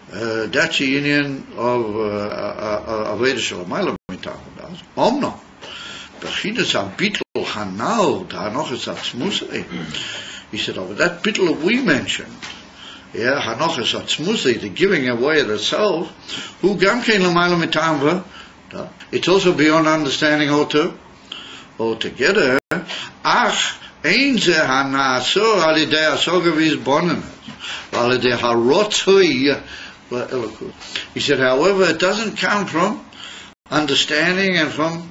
that's the union of Aveda Shalamayla Mitam V'das. Omno. Bechinas HaBitl Hanal Hanochas Atzmusei. He said, oh, that bitl that we mentioned, Hanochas Atzmusei, the giving away of the self, who Gamkein Lamayla Mitam V'das. It's also beyond understanding altogether. Ach, ein ze hanaso alidei asoga v'izbonenes, alidei harotzoi le'elikus. He said, however, it doesn't come from understanding and from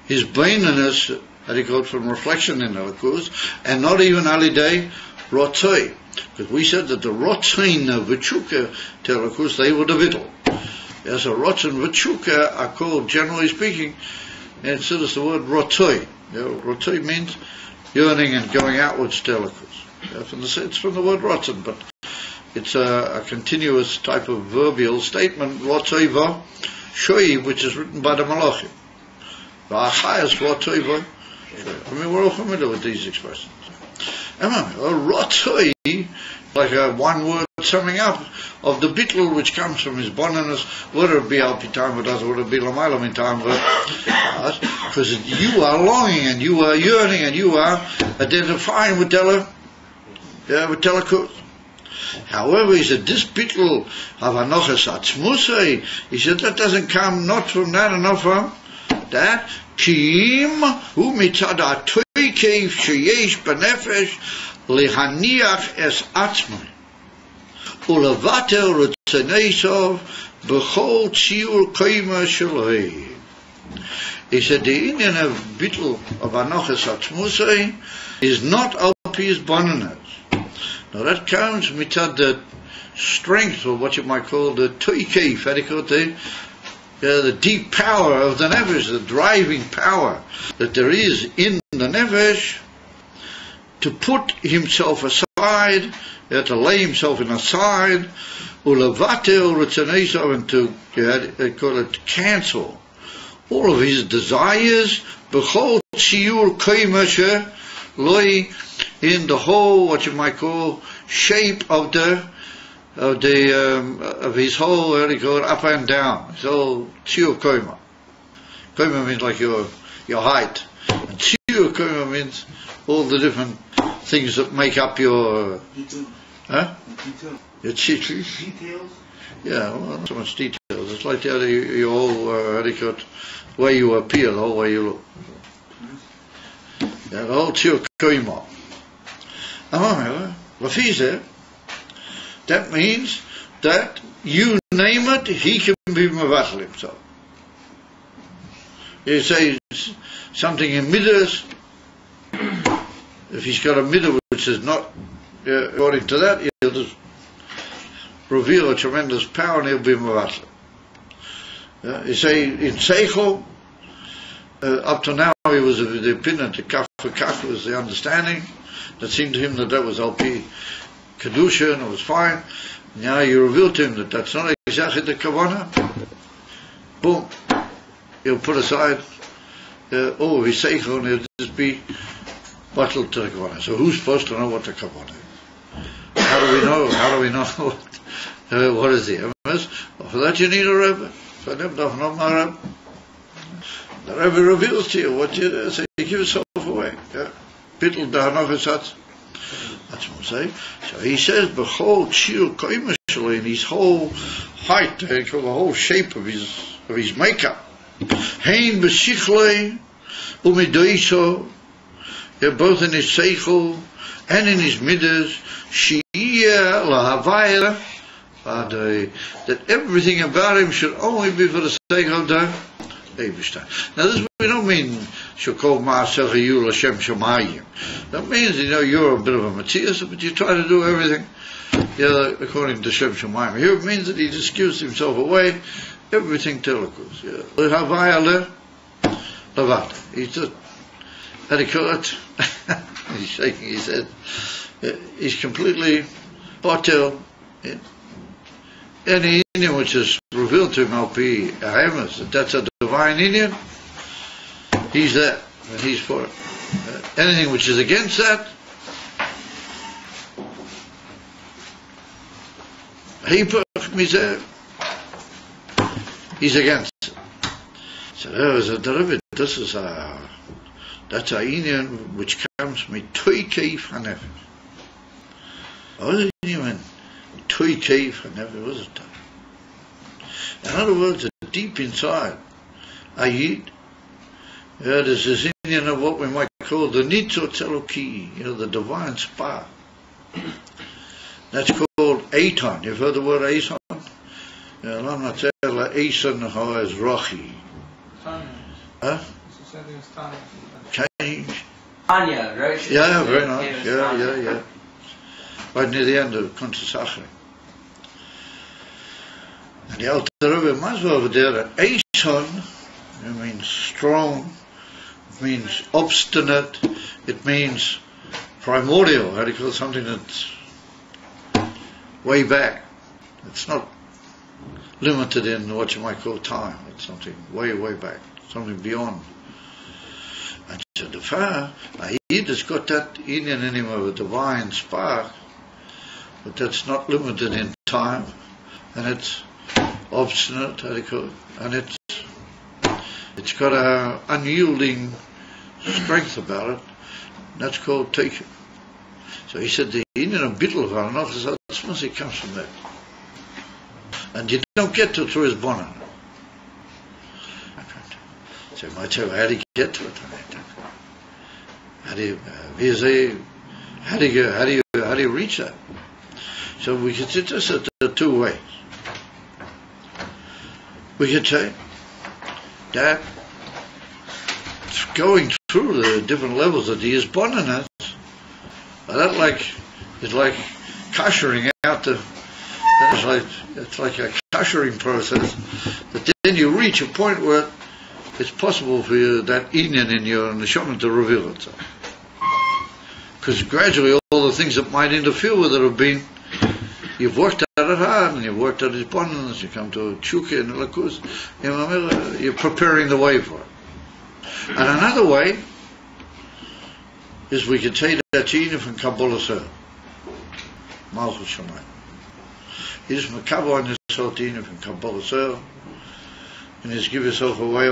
his blaininess, that he got from reflection in elikus, and not even alidei rotzoi. Because we said that the rotzoin of v'tshuka to elikus, they were the vittel. Yes, a rotz and v'tshuka are called, generally speaking, and it's the word rotzoi. Rotzoi means yearning and going outwards to elikus. It's from the word rotzen, but it's a continuous type of verbial statement, rotzoi va shoi, which is written by the Malachim. V'achayas rotzoi va shoi. I mean, we're all familiar with these expressions. Rotzoi, like a one-word summing up of the bittul which comes from his bonanus, whether it be al pitam v'das, whether it be lamayla mitam v'das, because you are longing and you are yearning and you are identifying with telekut. However, he said, this bittul of anochas atzmusei, he said, that doesn't come not from that and not from that. Kiim hu mitzad ha'toikev sheyesh b'nefesh lehaniach es atzmai. Ulavatel rutzenesov b'chol tziur koima shaloi. He said the union of bittul of anochas atzmusei is not alpi's bonanas. Now that comes mitzad the strength, or what you might call the toikev, the deep power of the nefesh, the driving power that there is in the nefesh to put himself aside, to lay himself aside, ulavatel rutzenesov, and to call it cancel all of his desires, b'chol tziur koimashe loi, in the whole, what you might call, shape of his whole, how do you call it, up and down. So tziur koima. Koima means like your height, and tziur koima means all the different things that make up your your details. Yeah, well, not so much details. It's like your whole the way you appear, the whole way you look. Yeah, the whole tziur koima. Lafize, That means that you name it, he can be mevatel himself. You say something in midas, if he's got a midah which is not according to that, he'll just reveal a tremendous power and he'll be mevatel. You say in seichel, up to now he was of the opinion that kaf for kaf was the understanding. That seemed to him that was Al-Pi Kedusha and it was fine. Now you reveal to him that that's not exactly the kavanah. Boom. He'll put aside all of his seichel and he'll just be bottled to the kavanah. So who's supposed to know what the kavanah is? How do we know? How do we know what is the emes? Well, for that you need a Rebbe. For them, not my Rebbe. The Rebbe reveals to you what you do, so you give yourself away. Bittel da'anochesatz. That's what I'm saying. So he says, B'chol shir koimashali, in his whole height, the whole shape of his makeup. Hein b'sichlei umidoiso, both in his seichel and in his midas, shiyah lahavayah, that everything about him should only be for the sake of the Eibishter. Now this we don't mean shekol ma'aseh yul Hashem shamayim. That means you're a bit of a Matthias, but you try to do everything according to Shem Shamayim. Here it means that he just gives himself away, everything telekus. He's just he's shaking his head. He's completely hotel. Any Indian which is revealed to him Al-Pi Haemus, that's a divine Indian, he's there, and he's for it. Anything which is against that, he's against it. So there is a derivative. That's a Indian which comes mitoi keif hanefesh. What does it mean? Tui keif hanefesh, what is it? In other words, deep inside, Ayid, there's this Indian of what we might call the Nitzot Eloki, the divine spark. That's called Eitan. You've heard the word Eitan? I'm not saying like Eitan as Rochi. Huh? Change. Anya, right? Yeah, very nice. Yeah. Right near the end of Kontasachri. And the Alter Rebbe must be over there that Eitan, it means strong, it means obstinate, it means primordial. How do you call something that's way back? It's not limited in what you might call time. It's something way back, something beyond. And so the far, Ayid has got that Indian in him of a divine spark, but that's not limited in time, and it's obstinate, how do you call it? And it's got a unyielding strength about it. And that's called taken. So he said the Indian of Bittel of Aranoch, that's once it comes from that. And you don't get to it through his bonnet. So you might say, well, how do you get to it? How do you reach that? So we could sit this at the two ways. We could say that going through the different levels of the Yisboninus, that is like koshering out it's like a koshering process, that then you reach a point where it's possible for you, that Inyan in your neshama to reveal itself. Because gradually all the things that might interfere with it have been, you've worked at it hard, and you've worked at his bonus, you come to Chuka and Lakus, you're preparing the way for it. And another way is we could take that Inyan from Kabbalah Sir, Malchus Shamayim. You just makabel on yourself Inyan from Kabbalah Sir, and just give yourself away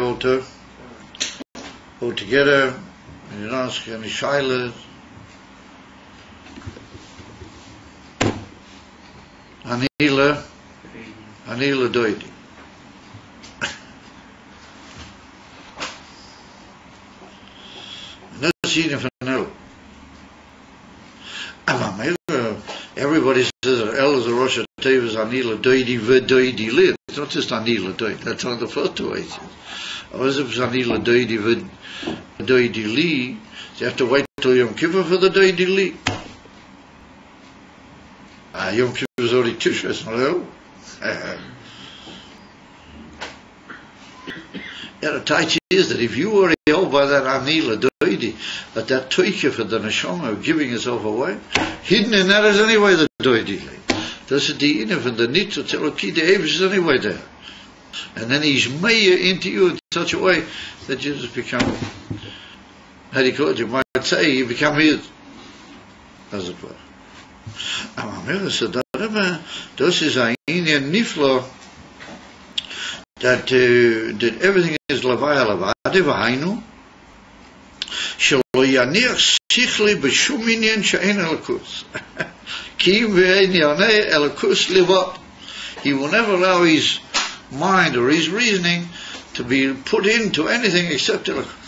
altogether, and you don't ask any shaylas. Anila doidi. And that's Inyan from Elul. Everybody says Elul Rosh Tevas Anila Doidi V'Doidi Li. It's not just Anila Doidi. That's one of the first two ways. As if it's Anila Doidi V'Doidi Li, you have to wait till Yom Kippur for the Doidi Li. Yom Kippur is already Tishrei, it's not Elul. Yeah, the tight is that if you were held by that Anila Doidi, but that Toike for the Neshama of giving yourself away, hidden in that is anyway the Doidi. This is the Inif and the Nitz, it's Eloki, the Avish is anyway there. And then he's made into you in such a way that you just become, how do you call it? You might say you become his, as it were. Amamir said that this is a Indian Niflo that everything is Lavaya Lavadi Vahainu Shelo Yaniach Sichli B'Shum Inyan She'en Elakus Ki V'Ein Yanei Elakus Livot. He will never allow his mind or his reasoning to be put into anything except Elakus.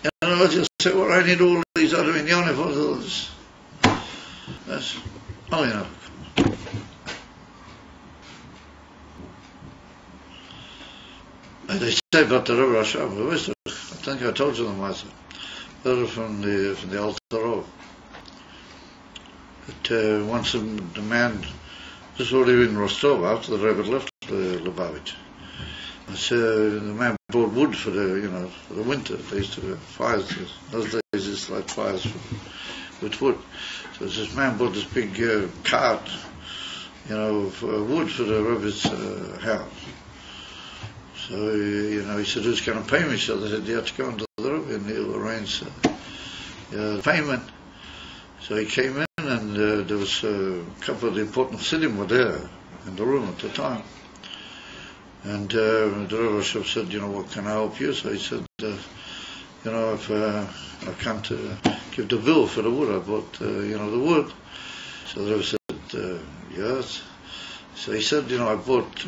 And I'll just say, well, I need all these other inyanim for this. That's all you know. And they say about the Rebbe Hashem, I think I told you them once, from the Alter Rebbe. That once the man, this was already in Rostov after the Rebbe left Lubavitch. The man brought wood for the winter. They used to have fires. Those days it's like fires with wood. So this man bought this big cart, for wood for the Rebbe's house. So he said, "Who's going to pay me?" So they said, "You have to go into the Rebbe and he'll arrange the payment." So he came in, and there was a couple of the important Sidim were there in the room at the time. And the Rebbe Hashem said, "What can I help you?" So he said, "If I come to give the bill for the wood, I bought, the wood." So the Rebbe said, "Yes." So he said, "I bought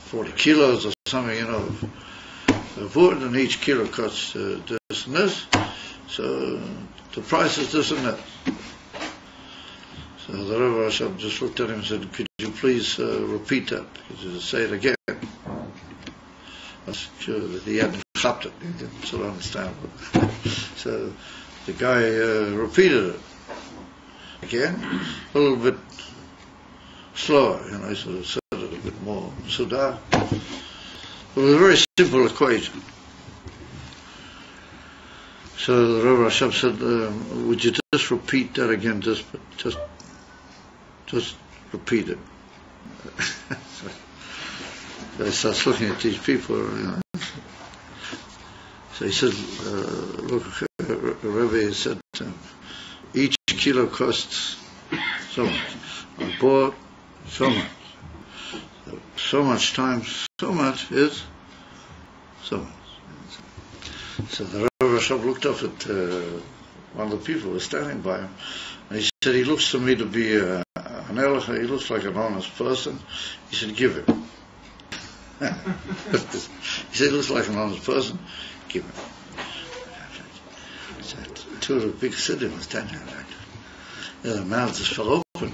40 kilos or something, of wood, and each kilo costs this and this. So the price is this and that." So the Rebbe Hashem just looked at him and said, "Could you please repeat that? Could you say it again?" That's sure that he hadn't chopped it. He didn't sort of understand it. So the guy repeated it again, a little bit slower. He sort of said it a bit more Sudar. It was a very simple equation. So the Rebbe Hashem said, "Would you just repeat that again? Just repeat it." So he starts looking at these people. So he said, "Look, Rebbe said, each kilo costs so much. I bought so much. So much times so much is so much." So the Rebbe Hashem looked up at one of the people who was standing by him, and he said, "He looks to me to be an Elach, he looks like an honest person." He said, "Give him." He said, "He looks like an honest person, give him." So two of the big cities were standing there. Their mouths just fell open.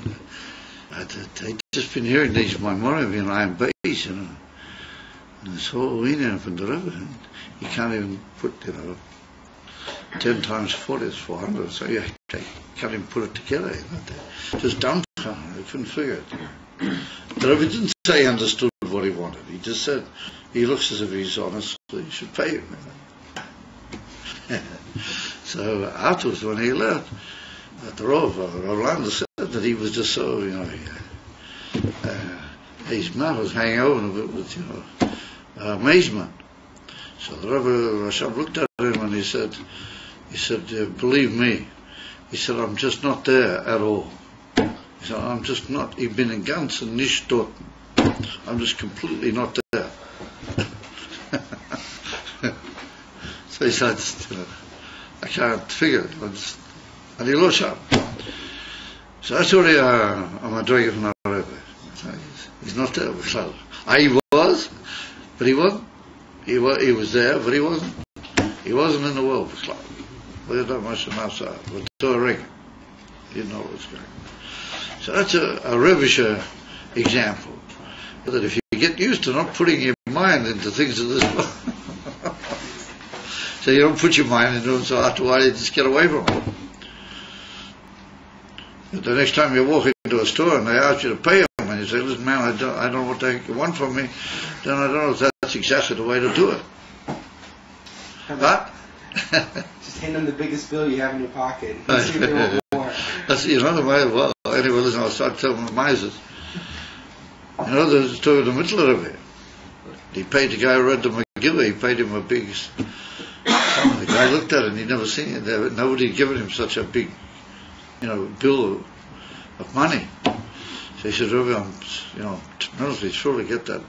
They'd just been hearing these Maimorim in Iron Base, and this whole Wiener from the Rebbe, and you can't even put, 10 times 40 is 400, so you can't even put it together. Just dumbfounded, they couldn't figure it. The Rebbe didn't say he understood what he wanted. He just said, he looks as if he's honest, so you should pay him. So afterwards, when he left, the Rav Lander said that he was just so, his mouth was hanging over a bit with, amazement. So the Rebbe Hashem looked at him and he said, "Believe me," he said, "I'm just not there at all." He said, "I'm just not, ich bin in ganzen nicht dort. I'm just completely not there." So he said, "I can't figure it." And he lost up. So that's already I'm a drag from our Rebbe. He's not there. He was, but he wasn't. He was there, but he wasn't in the world. We're not much on outside. But to a ring, he didn't know what was going on. So that's a Revisher example. That if you get used to not putting your mind into things of this world, so you don't put your mind into them, so after a while you just get away from them. But the next time you walk into a store and they ask you to pay them, and you say, listen man, I don't know what the heck you want from me, then I don't know if that's exactly the way to do it. But just hand them the biggest bill you have in your pocket and see if they want more. That's, you know, the way, well, anyway, listen, I'll start telling the misers. You know, there's a story in the middle of it. He paid the guy who read the Megillah, he paid him a big, the guy looked at it and he'd never seen it there. Nobody had given him such a big, bill of money. So he said, Rabbi, I'm, tremendously sure to get that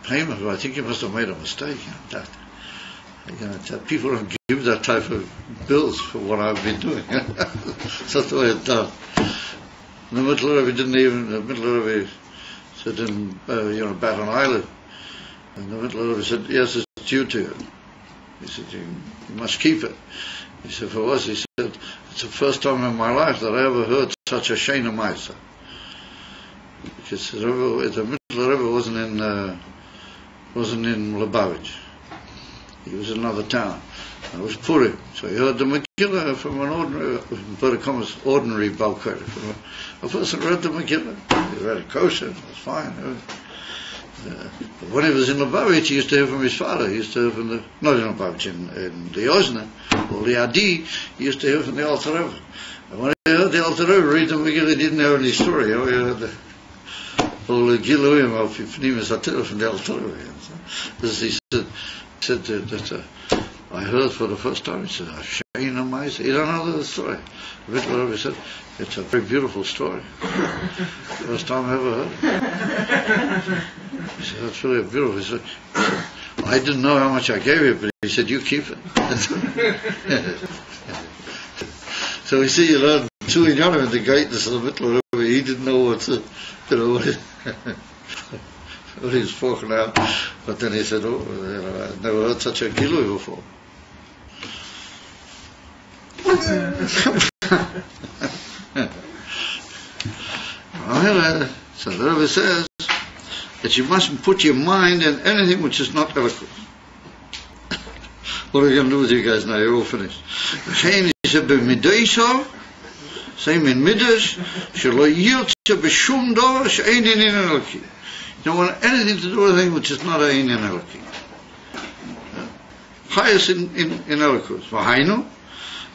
payment, but I think you must have made a mistake. That people don't give that type of bills for what I've been doing. That's the way it's done. And the middle of it said in, Baton Island, and the middle of it said, yes, it's due to you. He said, you must keep it. He said, for us, he said, it's the first time in my life that I ever heard such a Shana Maisa. Because the middle river wasn't in Lubavitch. He was in another town. It was Purim. So he heard the Megillah from an ordinary Balkari. From a person read the Megillah. He read it kosher, it was fine. But when he was in Lubavitch, he used to hear from his father. He used to hear from not in Lubavitch, in the Ozna, or the Adi, he used to hear from the Alter Rebbe. And when he heard the Alter Rebbe read the Megillah, he didn't know any story. He heard the Giluim of Pnimis Atira from the Alter Rebbe. He said that I heard for the first time, he said, Shana Maisa. You don't know the story. The Rebbe said, it's a very beautiful story. First time I ever heard it. He said, that's really beautiful. He said, I didn't know how much I gave you, but he said, you keep it. So we see, you learn two in the greatness of the middle of Rebbe. He didn't know what he was talking out. But then he said, I've never heard such a Gilui before. So the Rebbe says that you mustn't put your mind in anything which is not eloquent. What are we going to do with you guys now? You're all finished. Same in Midrash. You don't want anything to do with anything which is not an Elokim. Highest in eloquence. V'hainu,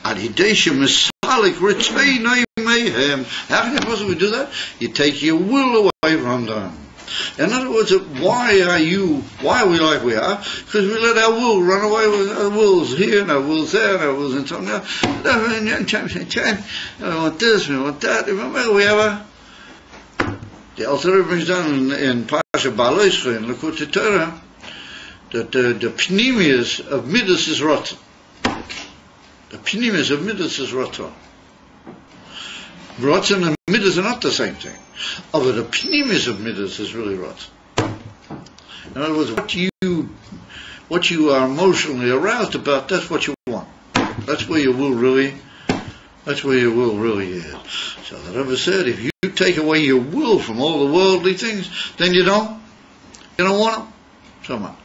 ad hidei misalik ritzvei mayhem. How can you possibly do that? You take your will away from them. In other words, why are we like we are? Because we let our will run away with our wills here and our wills there and our wills in something else. We want this, we want that. Remember, we have the Alter Rebbe brings down in Pasha Baloischa, in Lekutei Torah, that the pnimius of Midas is rotten. The pnimius of Midas is rotten. Rotten and Midas are not the same thing. But the pnimius of Midas is really rotten. In other words, what you are emotionally aroused about, that's what you want. That's where your will really is. So the Rebbe said, if you take away your will from all the worldly things, then you don't want them so much.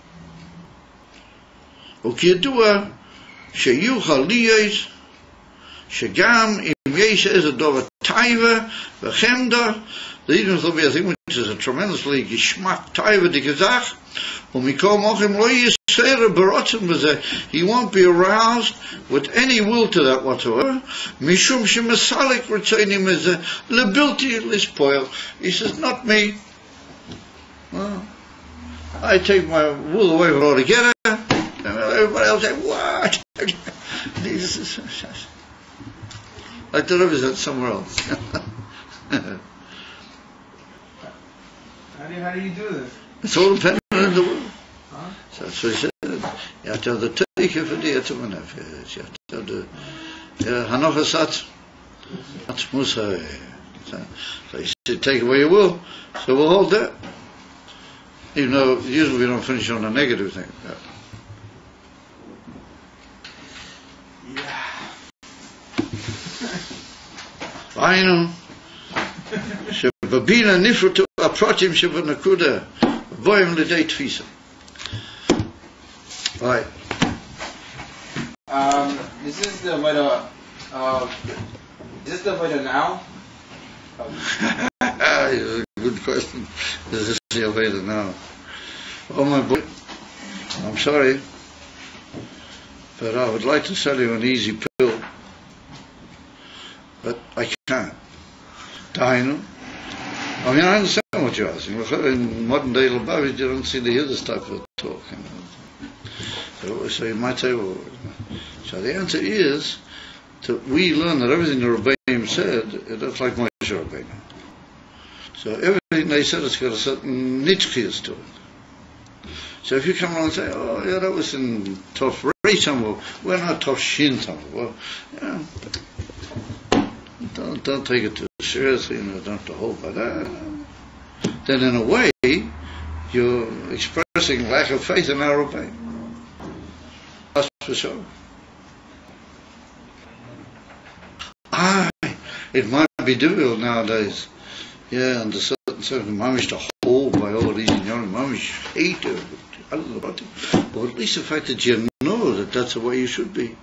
וכידוע שיוכל להיות שגם אם יש איזה דבר טייבה וחמדה, there even will be a thing which is a tremendously geschmack טייבה דגזך, ומכל מוכם לא יסר ברוצם בזה, he won't be aroused with any will to that whatsoever, משום שמסלק רצונים מזה לבלתי לספוil. He says, not me. Well, I take my will away from altogether, and everybody else say, what? Like the Rebbe said somewhere else. How do you do this? It's all dependent on the will. Huh? So that's what he said. You have to have the teicha for the etzem nefesh. You have to have the hanachas atzmusay. So he said, take away your will. So we'll hold that. Even though usually we don't finish on a negative thing. היינו, שבבינה נפרטו הפרטים שבנקודה, בואים לידי תפיסה. Right. This is the way to, is this the way to now? It's a good question. This is the way to now. Oh my boy, I'm sorry, but I would like to sell you an easy pill, but I can't. Dino. I mean, I understand what you're asking. In modern day Lubavitch, you don't see the other type of talk. So you might say, well, so the answer is that we learn that everything the Rebbeim said, that's like Moshe Rabbeinu. So everything they said has got a certain nitzchias to it. So if you come along and say, oh yeah, that was in Tov Reitam, we're not Tov Shintam, well, yeah, don't take it too seriously, don't have to hold by that. Then in a way, you're expressing lack of faith in our Rebbeim. That's for sure. It might be difficult nowadays. Yeah, under certain circumstances, to hold by all these young mamish hate it. But at least the fact that you know that that's the way you should be,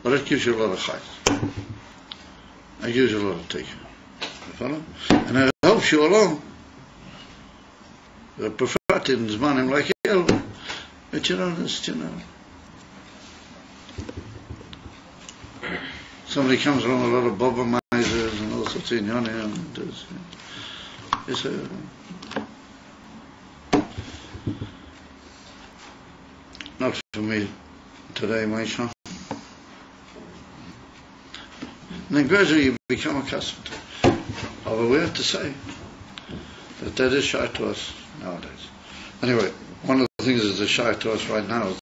well, that gives you a lot of chayt. That gives you a lot of take. Follow? And it helps you along. The prophet in Zmanim like Elul. But you know. Somebody comes along with a lot of bobber misers and all sorts of yoni and it's not for me today, my son. And then gradually you become accustomed. Although we have to say that is shy to us nowadays. Anyway, one of the things that's shy to us right now is